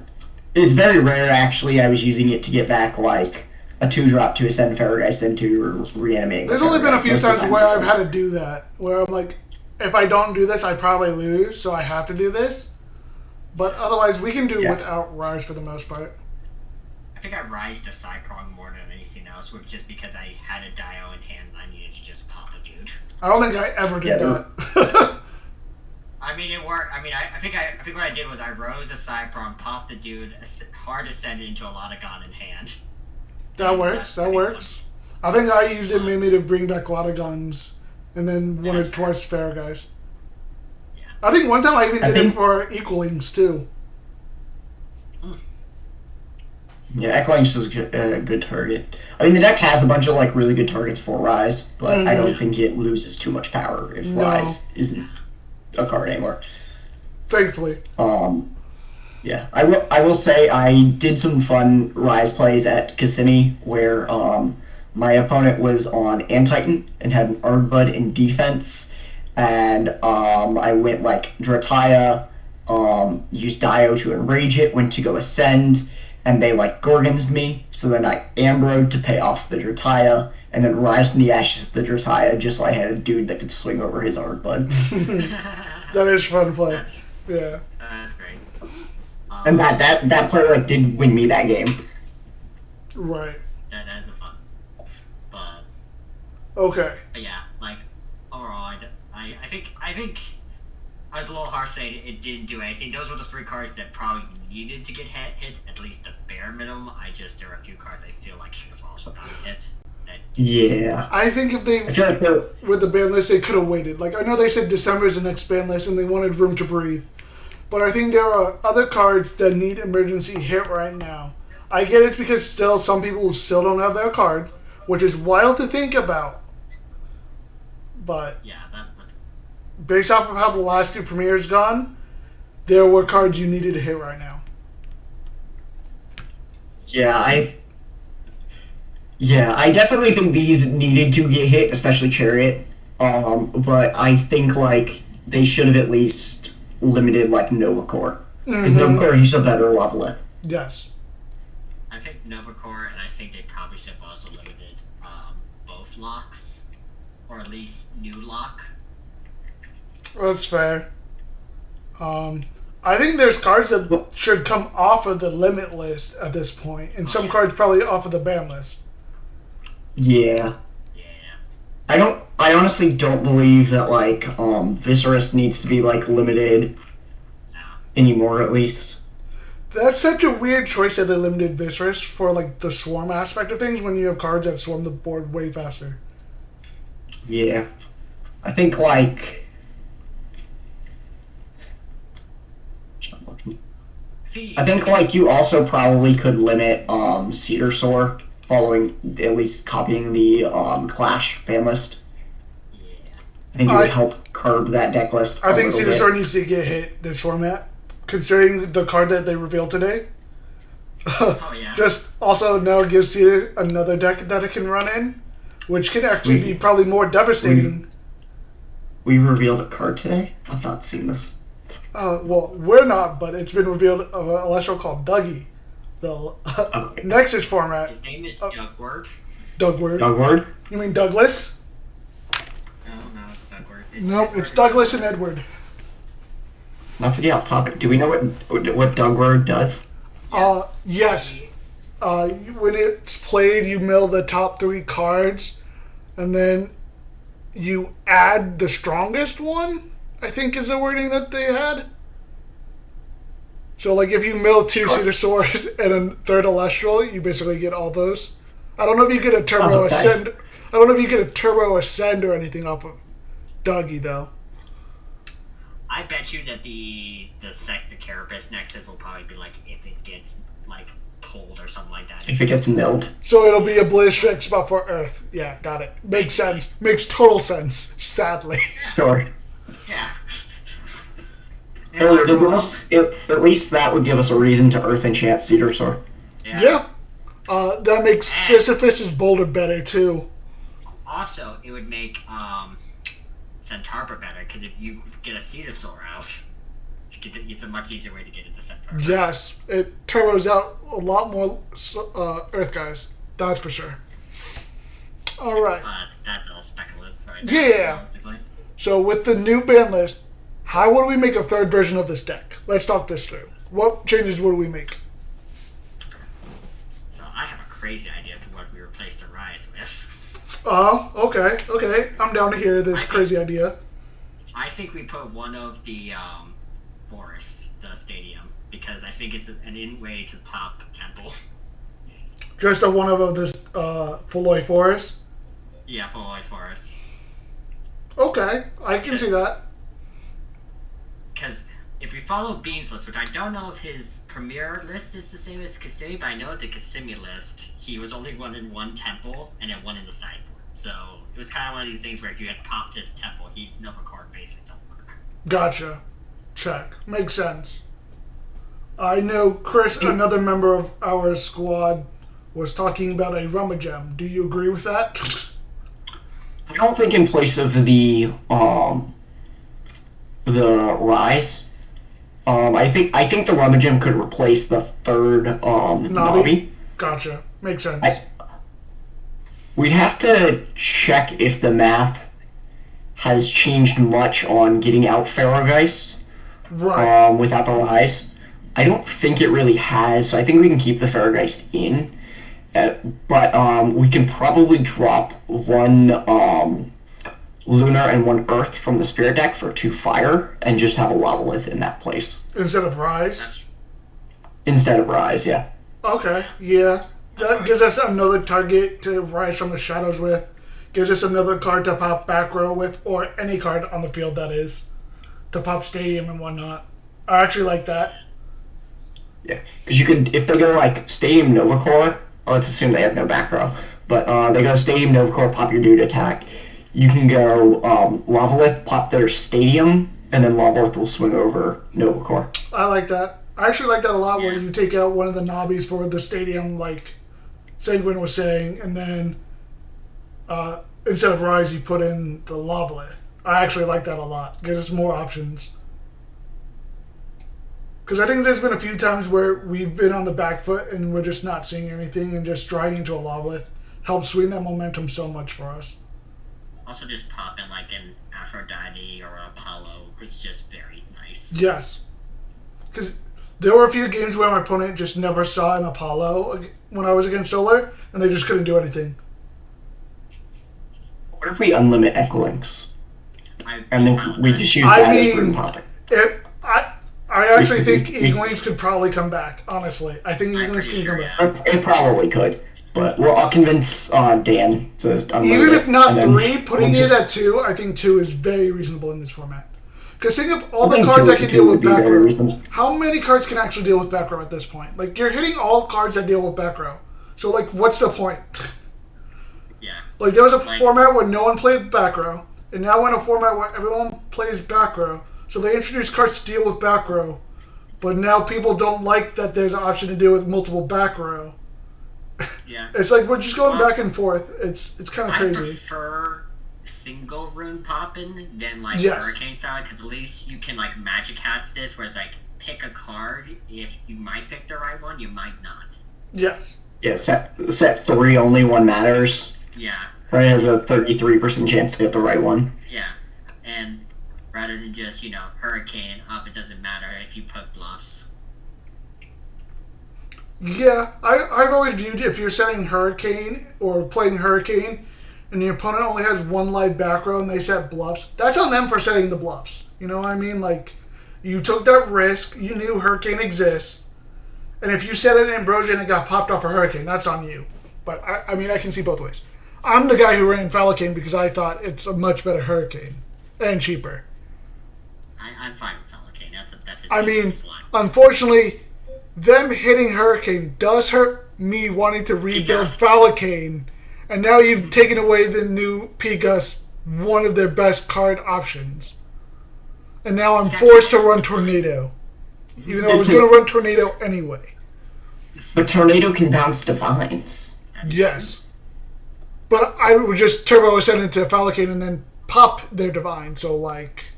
It's very rare, actually. I was using it to get back, like, a 2-drop to ascend Farrageist into reanimate. There's only been a few times where I've had to do that, where I'm like, if I don't do this, I probably lose, so I have to do this. But otherwise, we can do without Rise for the most part. I think I Rise to Cyprong more than anything else, which just because I had a Dio in hand and I needed to just pop a dude. I don't think I ever did that. I mean, it worked. I mean, I think what I did was I rose a Cyprong, popped the dude, hard ascended into a lot of God in hand. That works. That works. I think I used it mainly to bring back a lot of guns, and then one or twice Farrageist. Yeah. I think one time I even did it for Equalings too. Yeah, Equalings is a good target. I mean, the deck has a bunch of like really good targets for Rise, but I don't think it loses too much power if Rise isn't a card anymore. Thankfully. Yeah, I will say I did some fun Rise plays at Kissimmee where my opponent was on Antitan and had an Ardbud in defense, and I went like Drataya, used Dio to enrage it, went to go ascend, and they like Gorgonsed me, so then I Ambroed to pay off the Drataya, and then Rise from the Ashes of the Drataya, just so I had a dude that could swing over his Ardbud. That is fun play. Yeah. That's great. And that play like did win me that game. Right. That's a fun. But okay. But yeah, like overall, I think I was a little harsh saying it didn't do anything. Those were the 3 cards that probably needed to get hit at least the bare minimum. There were a few cards I feel like should have also gotten hit. Yeah. I think if they, with the ban list, they could have waited. Like, I know they said December is the next ban list and they wanted room to breathe. but I think there are other cards that need emergency hit right now. I get it's because still some people still don't have their cards, which is wild to think about. But Yeah, based off of how the last two premieres gone, there were cards you needed to hit right now. Yeah, I definitely think these needed to get hit, especially Chariot. But I think like they should have at least limited like Nova Core, because Nova Core is just a better level. Yes. I think Nova Core, and I think they probably should have also limited both locks, or at least new lock. That's fair. I think there's cards that should come off of the limit list at this point, and some cards probably off of the ban list. Yeah. Yeah. I honestly don't believe that like Viserys needs to be like limited anymore, at least. That's such a weird choice that they limited Viserys for like the swarm aspect of things when you have cards that swarm the board way faster. Yeah. I think like you also probably could limit Cedar Soar following, at least copying the Clash ban list. Yeah. I think it would help curb that deck list. I think Cedar Soar needs to get hit this format, considering the card that they revealed today. Oh yeah. Just also now gives Cedar another deck that it can run in, which can actually be probably more devastating. We revealed a card today? I've not seen this. Well, we're not, but it's been revealed of an Elestral called Dougie, the Nexus format. His name is Dougward. Dougward. Dougward? You mean Douglas? No, it's Dougward. Nope, it's Douglas and Edward. Not to get off topic, do we know what Dougward does? Yes. When it's played, you mill the top 3 cards, and then you add the strongest one, I think is the wording that they had. So, like, if you mill 2 Cedar Swords and a 3rd Elestral, you basically get all those. I don't know if you get a Turbo Ascend. I don't know if you get a Turbo Ascend or anything off of Dougie, though. I bet you that the Carapace Nexus will probably be like if it gets like pulled or something like that. If it gets milled. So it'll be a Blizzstrike spot for Earth. Yeah, got it. Makes sense. Makes total sense, sadly. Sure. Yeah. At least that would give us a reason to Earth Enchant Cedar Soar. Yeah. That makes Sisyphus's Boulder better, too. Also, it would make Centaur better, because if you get a Cedar Soar out, it's a much easier way to get into Centaur. Yes, it turbos out a lot more Earth guys. That's for sure. All right. That's all speculative, right? Yeah. So with the new ban list, how would we make a 3rd version of this deck? Let's talk this through. What changes would we make? So I have a crazy idea to what we replaced the Rise with. Oh, okay. I'm down to hear this crazy idea. I think we put one of the forests, the stadium, because I think it's an in-way to pop Temple. Just a one of this Foloi Forest? Yeah, Foloi Forest. Okay, I can see that. Because if we follow Bean's list, which I don't know if his premier list is the same as Kissimmee, but I know at the Kissimmee list, he was only running 1 Temple and then 1 in the sideboard. So it was kind of one of these things where if you had popped his Temple, he'd Nova Card basic don't work. Gotcha. Check. Makes sense. I know Chris, another member of our squad, was talking about a Rummagem. Do you agree with that? I don't think in place of the Rise. I think the Rummagem could replace the 3rd Navi. Gotcha. Makes sense. We'd have to check if the math has changed much on getting out Ferrogeist without the Rise. I don't think it really has, so I think we can keep the Ferrogeist in. But we can probably drop 1 Lunar and 1 Earth from the Spirit deck for 2 Fire and just have a Lavalith in that place. Instead of Rise? Instead of Rise, yeah. Okay, yeah. That gives us another target to Rise from the Shadows with. Gives us another card to pop back row with, or any card on the field that is. To pop Stadium and whatnot. I actually like that. Yeah, because you could, if they go like Stadium Nova Core, let's assume they have no back row, but they go Stadium Nova Core, pop your dude attack. You can go Lavalith, pop their Stadium, and then Lavalith will swing over Nova Core. I like that. I actually like that a lot, where you take out one of the nobbies for the Stadium, like Sanguine was saying, and then instead of Rise, you put in the Lavalith. I actually like that a lot. Gives us more options. Because I think there's been a few times where we've been on the back foot and we're just not seeing anything, and just driving into a Lavalith helps swing that momentum so much for us. Also, just pop in like an Aphrodite or Apollo. It's just very nice. Yes. Because there were a few games where my opponent just never saw an Apollo when I was against Solar, and they just couldn't do anything. What if we unlimit Echolinks? And then we just use that as room popping? I actually think Eagleings could probably come back, honestly. I think Eagleings can come back. It probably could. But I'll convince Dan to unlimit even if not it, 3, putting it at 2, I think 2 is very reasonable in this format. Because think of all the cards that can deal with back row. How many cards can actually deal with back row at this point? Like, you're hitting all cards that deal with back row. So, like, what's the point? Yeah. Like, there was a format where no one played back row, and now we're in a format where everyone plays back row. So they introduced cards to deal with back row, but now people don't like that there's an option to deal with multiple back row. Yeah. It's like we're just going back and forth. It's kind of crazy. I prefer single rune popping than like Hurricane style, because at least you can like magic hats this, whereas like pick a card. If you might pick the right one, you might not. Yes. Yeah, set 3 only one matters. Yeah. Right, has a 33% chance to get the right one. Yeah, and rather than just, Hurricane up, it doesn't matter if you put bluffs. Yeah, I've always viewed if you're setting Hurricane or playing Hurricane and the opponent only has 1 live back row and they set bluffs, that's on them for setting the bluffs. You know what I mean? Like, you took that risk, you knew Hurricane exists, and if you set an Ambrosia and it got popped off a Hurricane, that's on you. But, I mean, I can see both ways. I'm the guy who ran Falcane because I thought it's a much better Hurricane and cheaper. I'm fine with Falcane. That's a I mean, unfortunately, them hitting Hurricane does hurt me wanting to rebuild Falcane, and now you've taken away the new Pigus, one of their best card options. And now I'm forced to run Tornado, even though I was going to run Tornado anyway. But Tornado can bounce Divines. Yes. But I would just Turbo Ascend into Falcane and then pop their Divine, so like...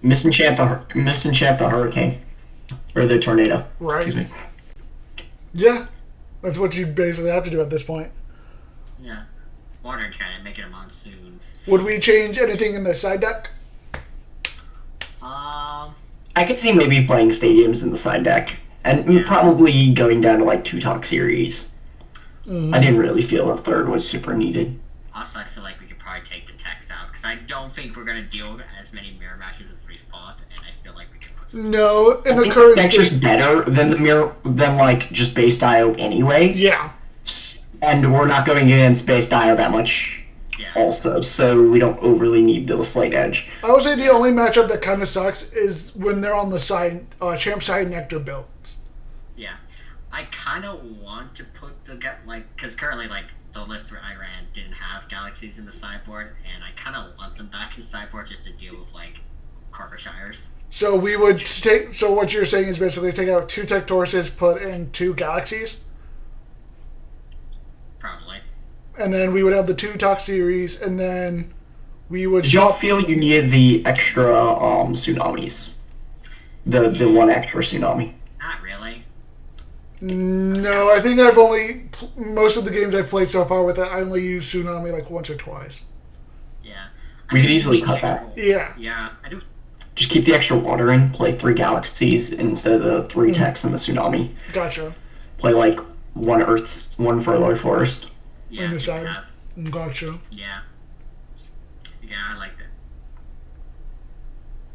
Misenchant the Hurricane. Or the Tornado. Right. Excuse me. Yeah. That's what you basically have to do at this point. Yeah. Water Enchant and make it a Monsoon. Would we change anything in the side deck? I could see maybe playing Stadiums in the side deck. And probably going down to like 2-talk series. Mm-hmm. I didn't really feel a third was super needed. Also, I feel like we could probably take the text out, because I don't think we're going to deal with as many mirror matches as we've fought, and I feel like we could put some... No, in the current state... just better than the mirror, than like just base IO anyway. Yeah. And we're not going against base IO that much also, so we don't overly need the slight edge. I would say the only matchup that kind of sucks is when they're on the side, Champ Side Ignectar builds. Yeah. I kind of want to put because currently, the list where I ran didn't have galaxies in the sideboard, and I kind of want them back in the sideboard just to deal with, Carvershires. So we would take, so what you're saying is basically take out 2 Tech Tauruses, put in 2 galaxies? Probably. And then we would have the 2-talk series, and then we would... Did y'all feel you needed the extra tsunamis? The 1 extra tsunami? Not really. No, I think I've only... Most of the games I've played so far with it, I only used Tsunami once or twice. Yeah. We could easily cut that. Yeah. Yeah, I do. Just keep the extra water in, play 3 galaxies instead of the 3 techs and the tsunami. Gotcha. Play 1 Earth, 1 Furlough Forest. Yeah, in the side. Gotcha. Yeah. Yeah, I like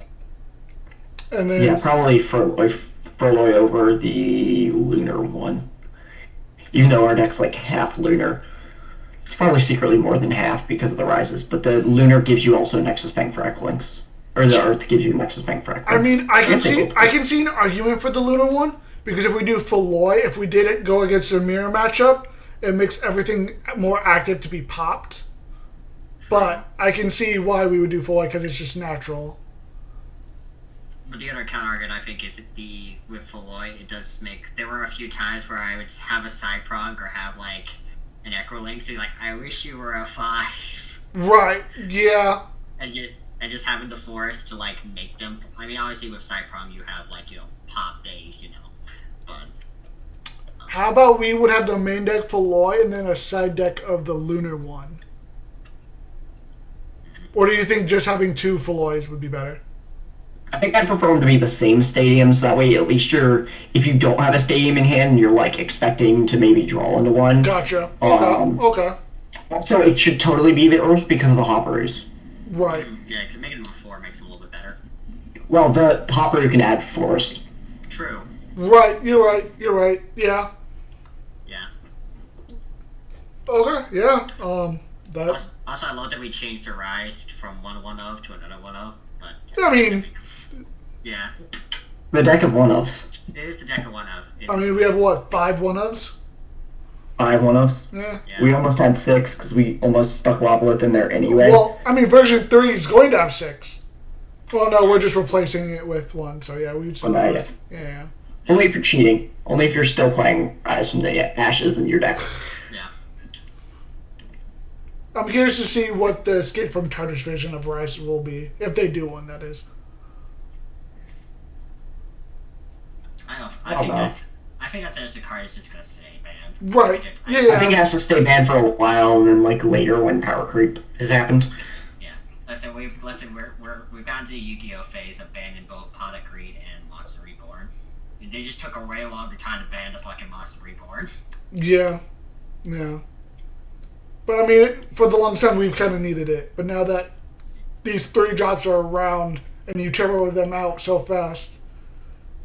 that. And then... Yeah, probably Furlough over the Lunar one. Even though our deck's half Lunar. It's probably secretly more than half because of the rises, but the Lunar gives you also Nexus Bank for Echolinks. or the Earth gives you Nexus Bank Fractal. I mean, I can see an argument for the Lunar one, because if we do Feloy, if we did it go against a mirror matchup, it makes everything more active to be popped. But I can see why we would do Feloy, because it's just natural. But the other counter argument, I think, is with Feloy, it does make... There were a few times where I would have a side prong or have, like, an Echo Link, so like, I wish you were a 5. Right, yeah. And just having the forest to, like, make them... I mean, obviously with side prong, you have, like, pop days, but... How about we would have the main deck Feloy and then a side deck of the Lunar one? Or do you think just having 2 Feloys would be better? I think I'd prefer them to be the same stadiums. That way, at least if you don't have a stadium in hand, you're like expecting to maybe draw into one. Gotcha. Okay. Also, it should totally be the Earth because of the Hopperoos. Right. Yeah, because making them a 4 makes them a little bit better. Well, the Hopperoo can add Forest. True. Right. You're right. Yeah. Yeah. Okay. Yeah. Also, I love that we changed the rise from 1/1 to another 1/0. But I mean. Yeah. The deck of 1/0s. It is the deck of 1/0. I mean, we have what, 5 1/0s? 5 1/0s? Yeah. We almost had 6 because we almost stuck Lobolith in there anyway. Well, I mean, version 3 is going to have 6. Well, no, we're just replacing it with 1. So yeah, we'd still. Yeah. Only if you're cheating. Only if you're still playing Rise from the Ashes in your deck. Yeah. I'm curious to see what the Escape from Tartarus version of Rise will be, if they do one, that is. I think that Sindershade card is just gonna stay banned. Right. Yeah. I think it has to stay banned for a while, and then like later when power creep has happened. Yeah. We've gotten to the Yu-Gi-Oh phase of banning both Pot of Greed and Monster Reborn. And they just took a way longer time to ban the fucking Monster Reborn. Yeah. But I mean, for the longest time we've kind of needed it. But now that these 3 drops are around and you turbo them out so fast,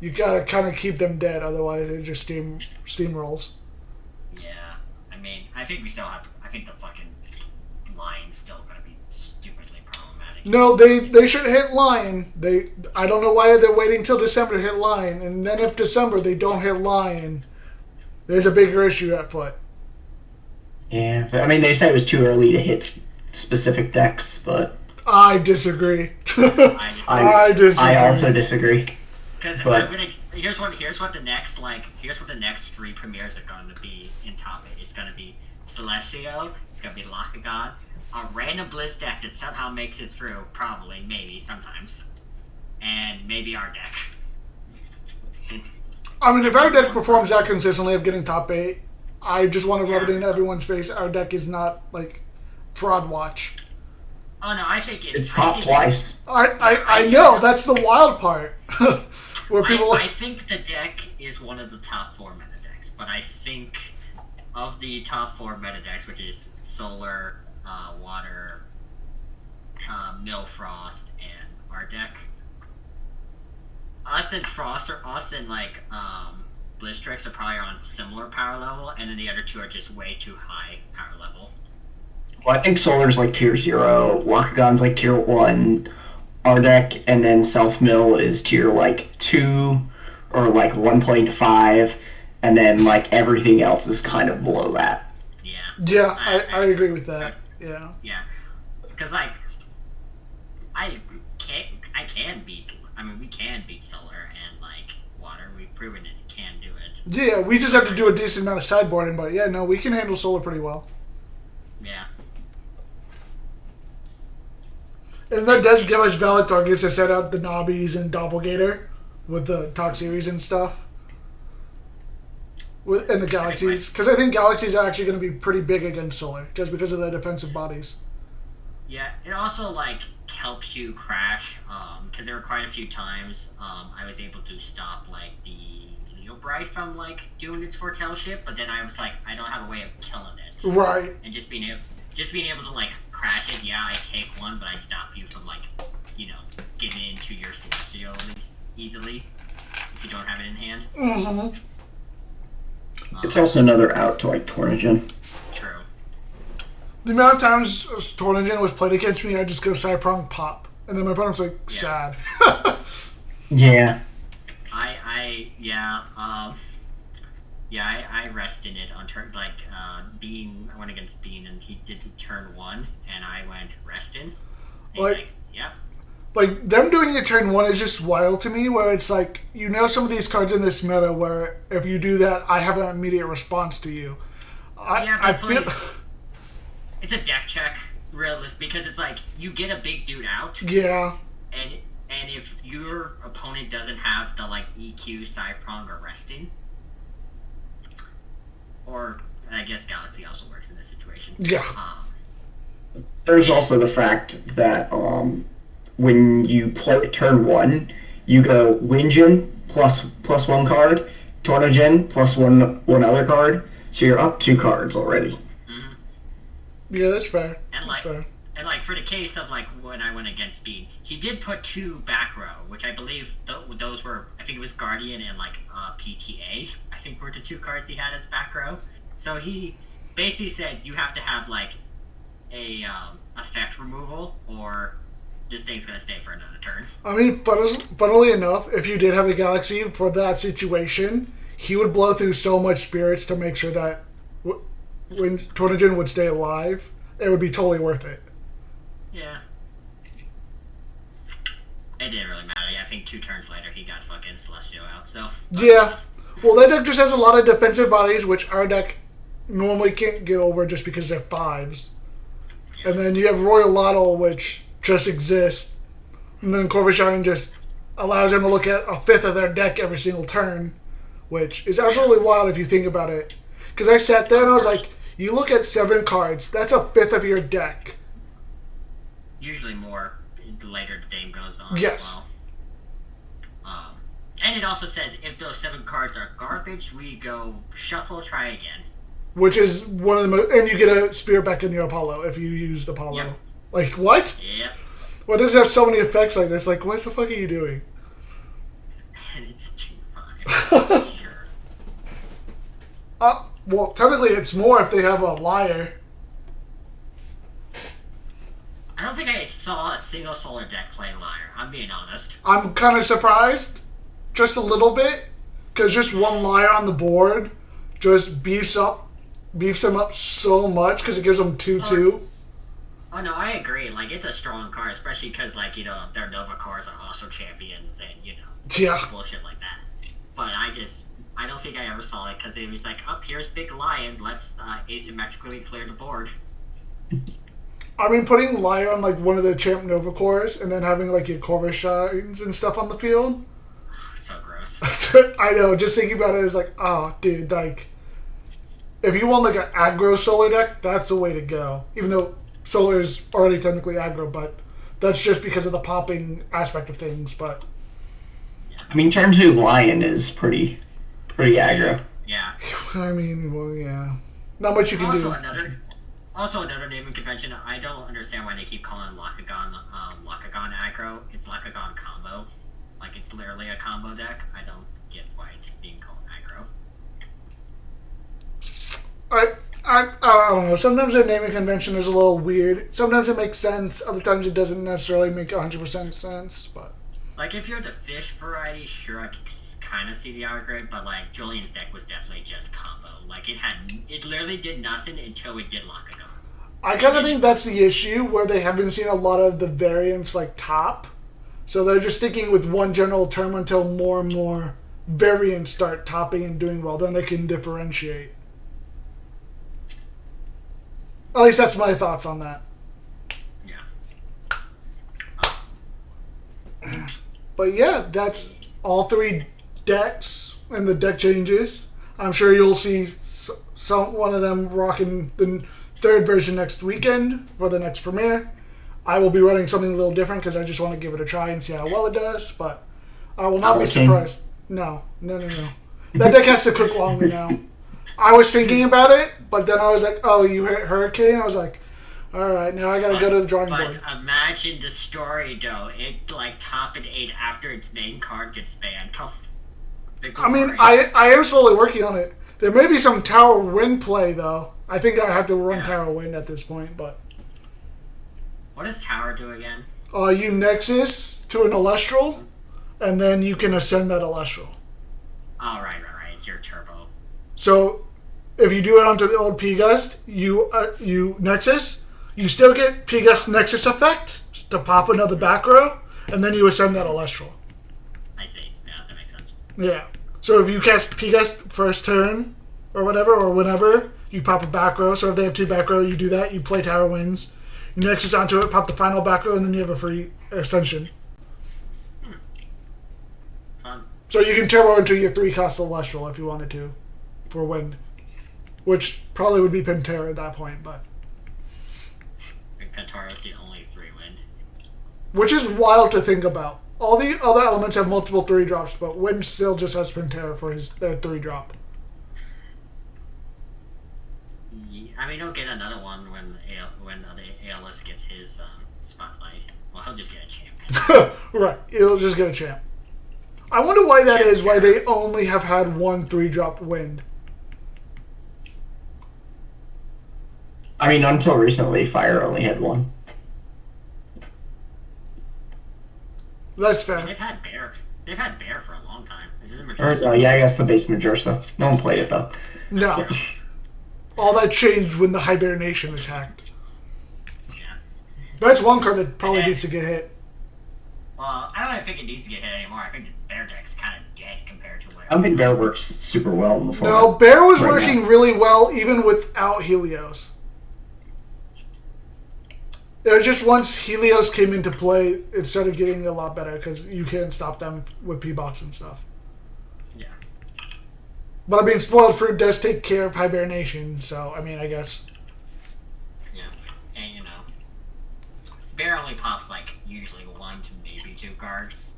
you gotta kind of keep them dead, otherwise it just steamrolls. Yeah, I mean, I think we still have. I think the fucking line's still gonna be stupidly problematic. No, they should hit Lion. I don't know why they're waiting till December to hit Lion, and then if December they don't hit Lion, there's a bigger issue at foot. Yeah, I mean, they said it was too early to hit specific decks, but I disagree. I also disagree. Because here's what the next 3 premieres are going to be in top 8. It's going to be Celestio. It's going to be Lakagon. A random Bliss deck that somehow makes it through, probably, maybe, sometimes, and maybe our deck. I mean, if our deck performs that consistently of getting top 8, I just want to rub it in everyone's face. Our deck is not like fraud watch. Oh no, I think it's top twice. I know, that's the wild part. Where people I think the deck is one of the top 4 meta decks, but I think of the top 4 meta decks, which is Solar, Water, Millfrost, and our deck, us and Blistrix are probably on similar power level, and then the other 2 are just way too high power level. Well, I think Solar's like tier 0, Lakagon's like tier 1, our deck, and then Self-Mill is tier like 2 or like 1.5, and then like everything else is kind of below that. Yeah. Yeah, I agree with that. Yeah. Yeah. Because like I can beat. I mean, we can beat Solar and like Water. We've proven it can do it. Yeah, we just have to do a decent amount of sideboarding, but yeah, no, we can handle Solar pretty well. Yeah. And that does give us valid targets to set out the Nobbies and Doppelganger with the Talk series and stuff. And the Galaxies. Because I think Galaxies are actually going to be pretty big against Solar, just because of their defensive bodies. Yeah, it also, like, helps you crash, because there were quite a few times I was able to stop, like, the Leo Bright from, like, doing its Foretell ship, but then I was like, I don't have a way of killing it. Right. And just being able to, like, crash it, yeah, I take one, but I stop you from, like, getting into your Celestial at least easily, if you don't have it in hand. Mm-hmm. It's also another out to, like, Tornigen. True. The amount of times Tornigen was played against me, I just go Cyprong Pop. And then my opponent's like, sad. Yeah. I rested it on turn, like, Bean, I went against Bean, and he did turn 1, and I went rested. Like, them doing it turn 1 is just wild to me, where it's like, some of these cards in this meta where if you do that, I have an immediate response to you. I feel... It's a deck check, realist, because it's like, you get a big dude out. Yeah. And if your opponent doesn't have the, like, EQ, side prong, or resting, or I guess Galaxy also works in this situation. Yeah. There's also the fact that when you play turn 1, you go Winjin plus 1 card, Tornajin plus one other card, so you're up 2 cards already. Mm-hmm. Yeah, that's fair. And like for the case of like when I went against Bean, he did put 2 back row, which I believe those were, I think it was Guardian and like PTA, I think were the 2 cards he had as back row. So he basically said you have to have like a effect removal or this thing's gonna stay for another turn. I mean, funnily enough, if you did have the Galaxy for that situation, he would blow through so much spirits to make sure that when Tornajin would stay alive, it would be totally worth it. Yeah. It didn't really matter. I think 2 turns later he got fucking Celestial out, so... Yeah. Well, that deck just has a lot of defensive bodies, which our deck normally can't get over just because they're 5s. Yeah. And then you have Royal Lotto, which just exists. And then Corvishine just allows them to look at a 5th of their deck every single turn, which is absolutely wild if you think about it. Because I sat there and I was like, you look at 7 cards, that's a 5th of your deck. Usually more the later the game goes on. Yes. As well. And it also says if those 7 cards are garbage, we go shuffle, try again. Which is one of the most... And you get a Spirit back in your Apollo if you used Apollo. Yep. Like, what? Yep. Well, this has so many effects like this. Like, what the fuck are you doing? And it's too fun. Sure. Well, technically it's more if they have a liar. I don't think I saw a single solar deck play liar. I'm being honest. I'm kind of surprised. Just a little bit. Because just one liar on the board just beefs them up so much because it gives them 2/2. Oh no, I agree. Like, it's a strong card, especially because, like, their Nova cards are also champions and, bullshit like that. But I don't think I ever saw it because it was like, here's Big Lion, let's asymmetrically clear the board. I mean, putting liar on, like, one of the champ Nova cores and then having, like, your Corvishines and stuff on the field. So gross. I know, just thinking about it is like, dude, like, if you want, like, an aggro solar deck, that's the way to go. Even though solar is already technically aggro, but that's just because of the popping aspect of things, but... I mean, turn 2 Lion is pretty aggro. Yeah. I mean, well, yeah. Not much you can do. Also, another naming convention, I don't understand why they keep calling Lakagon aggro. It's Lakagon combo. Like, it's literally a combo deck. I don't get why it's being called aggro. I don't know. Sometimes their naming convention is a little weird. Sometimes it makes sense. Other times it doesn't necessarily make 100% sense. But like, if you're the fish variety, sure, I can kind of see the argument. But like, Julian's deck was definitely just combo. Like, it literally did nothing until it did Lakagon. I kind of think that's the issue where they haven't seen a lot of the variants like top, so they're just sticking with one general term until more and more variants start topping and doing well. Then they can differentiate. At least that's my thoughts on that. Yeah. But yeah, that's all 3 decks and the deck changes. I'm sure you'll see one of them rocking the 3rd version next weekend for the next premiere. I will be running something a little different because I just want to give it a try and see how well it does, but I will not be surprised. No. That deck has to cook longer now. I was thinking about it, but then I was like, oh, you hit Hurricane? I was like, alright, now I gotta go to the drawing board. But imagine the story, though. It, like, top and 8 after its main card gets banned. I mean, I am slowly working on it. There may be some Tower Wind play, though. I think I have to run Tower Wind at this point, but... What does Tower do again? You nexus to an Elestral, and then you can ascend that Elestral. Oh, right. It's your turbo. So, if you do it onto the old P-Gust, you nexus, you still get P-Gust nexus effect to pop another back row, and then you ascend that Elestral. I see. Yeah, that makes sense. Yeah. So if you cast P-Gust first turn, or whatever, or whenever, you pop a back row. So if they have 2 back row, you do that. You play Tower Winds. You nexus onto it, pop the final back row, and then you have a free ascension. Fun. So you can turbo into your 3-cost Celestial if you wanted to, for wind. Which probably would be Pantera at that point, but... Pantera is the only 3-wind. Which is wild to think about. All the other elements have multiple 3-drops, but wind still just has Pantera for his 3-drop. I mean, he'll get another one when the ALS gets his spotlight. Well, he'll just get a champion. Right, he'll just get a champ. I wonder why that is, why they only have had one 3-drop wind. I mean, until recently, Fire only had one. That's fair. They've had Bear. They've had Bear for a long time. Is it Yeah, I guess the base Majorsa. No one played it, though. No. All that changed when the Hibernation attacked. Yeah. That's one card that probably needs to get hit. Well, I don't even think it needs to get hit anymore. I think the Bear deck's kind of dead compared to where... I don't think Bear works super well in the format. No, Bear was right working now. really well even without Helios. It was just once Helios came into play, it started getting a lot better because you can't stop them with P-Box and stuff. Yeah. But I mean, Spoiled Fruit does take care of Hibernation, so I mean, I guess. Yeah. And, you know, Bear only pops, like, usually 1 to maybe 2 cards.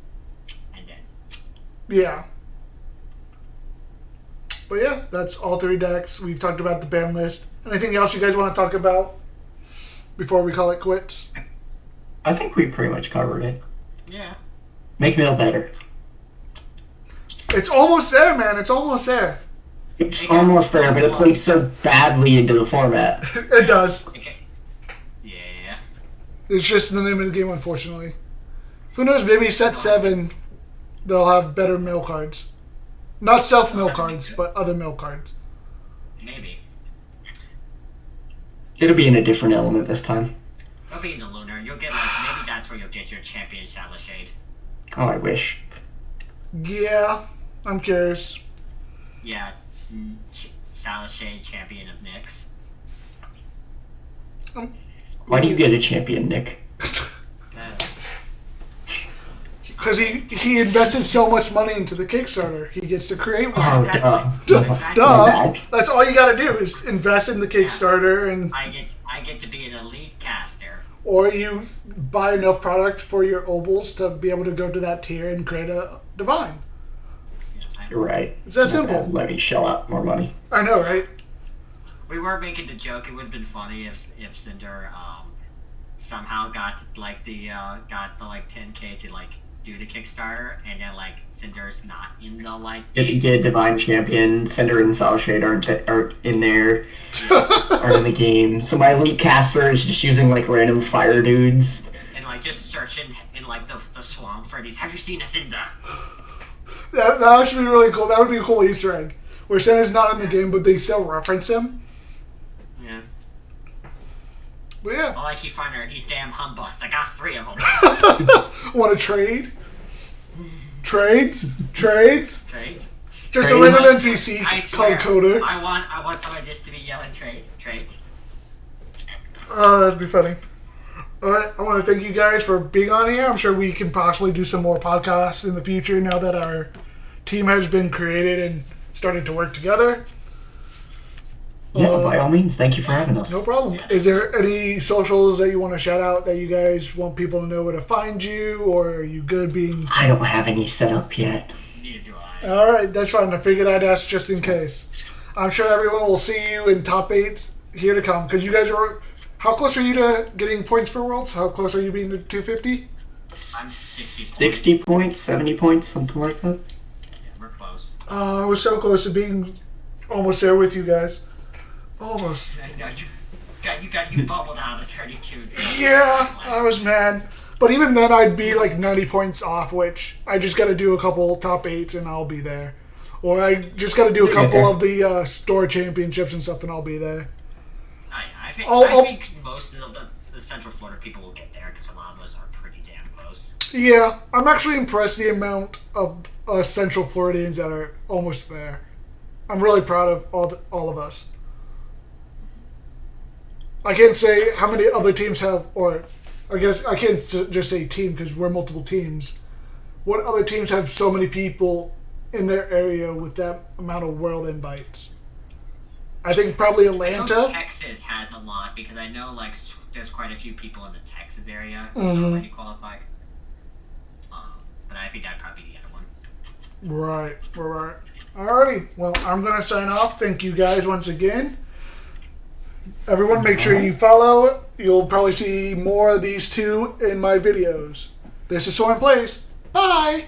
And then... Yeah. But yeah, that's all 3 decks. We've talked about the ban list. Anything else you guys want to talk about before we call it quits? I think we pretty much covered it. Yeah. Make Mail better. It's almost there, man. It's almost there. It's almost there, but it plays so badly into the format. It does. Okay. Yeah. It's just the name of the game, unfortunately. Who knows? Maybe set 7, they'll have better mail cards. Not self-mail cards, but other mail cards. Maybe. It'll be in a different element this time. It'll be in the Lunar. You'll get, like, maybe that's where you'll get your champion Sindershade. Oh, I wish. Yeah, I'm curious. Yeah. Sindershade, champion of Nyx. Why do you get a champion, Nick? Because he invested so much money into the Kickstarter, he gets to create one. Oh, Exactly. Duh. That's all you gotta do is invest in the Kickstarter, and I get to be an elite caster. or you buy enough product for your obols to be able to go to that tier and create a divine. You're right. It's that simple. Let me shell out more money. I know, right? We were making the joke. It would have been funny if Cinder somehow got like the 10K to like do the Kickstarter, and then like Cinder's not in the like. Get a divine champion. Cinder and Sindershade aren't in there. Aren't in the game. So my elite caster is just using like random fire dudes. And like just searching in like the swamp for these. Have you seen a Cinder? That would actually be really cool. That would be a cool Easter egg. Where Cinder's not in the game, but they still reference him. Yeah. But yeah. All I keep finding are these damn humbusts. I got 3 of them. Want to trade? Trades? Trades? Trades. Just a random NPC I swear, called Coder. I want someone just to be yelling trades. That'd be funny. Alright, I want to thank you guys for being on here. I'm sure we can possibly do some more podcasts in the future now that our team has been created and started to work together. Yeah, by all means. Thank you for having us. No problem. Is there any socials that you want to shout out that you guys want people to know where to find you, or are you good being... I don't have any set up yet. Neither do I. Alright, that's fine. I figured I'd ask just in case. I'm sure everyone will see you in top 8 here to come, because you guys are... How close are you to getting points for Worlds? How close are you being to 250? I'm 60 60 points, 70 points, something like that. Yeah, we're close. I was so close to being almost there with you guys. Almost. You bubbled out of 32. Yeah, I was mad. But even then, I'd be like 90 points off, which I just got to do a couple top 8s and I'll be there. Or I just got to do a couple of the store championships and stuff and I'll be there. I think most of the Central Florida people will get there because a lot of us are pretty damn close. Yeah, I'm actually impressed the amount of Central Floridians that are almost there. I'm really proud of all of us. I can't say how many other teams have, or I guess I can't just say team because we're multiple teams. What other teams have so many people in their area with that amount of world invites? I think probably Atlanta. I know Texas has a lot because I know like there's quite a few people in the Texas area who already qualified. But I think that'd probably be the other one. Right. Alrighty. Well, I'm gonna sign off. Thank you guys once again. Everyone, make sure you follow. You'll probably see more of these two in my videos. This is SorenPlays. Bye.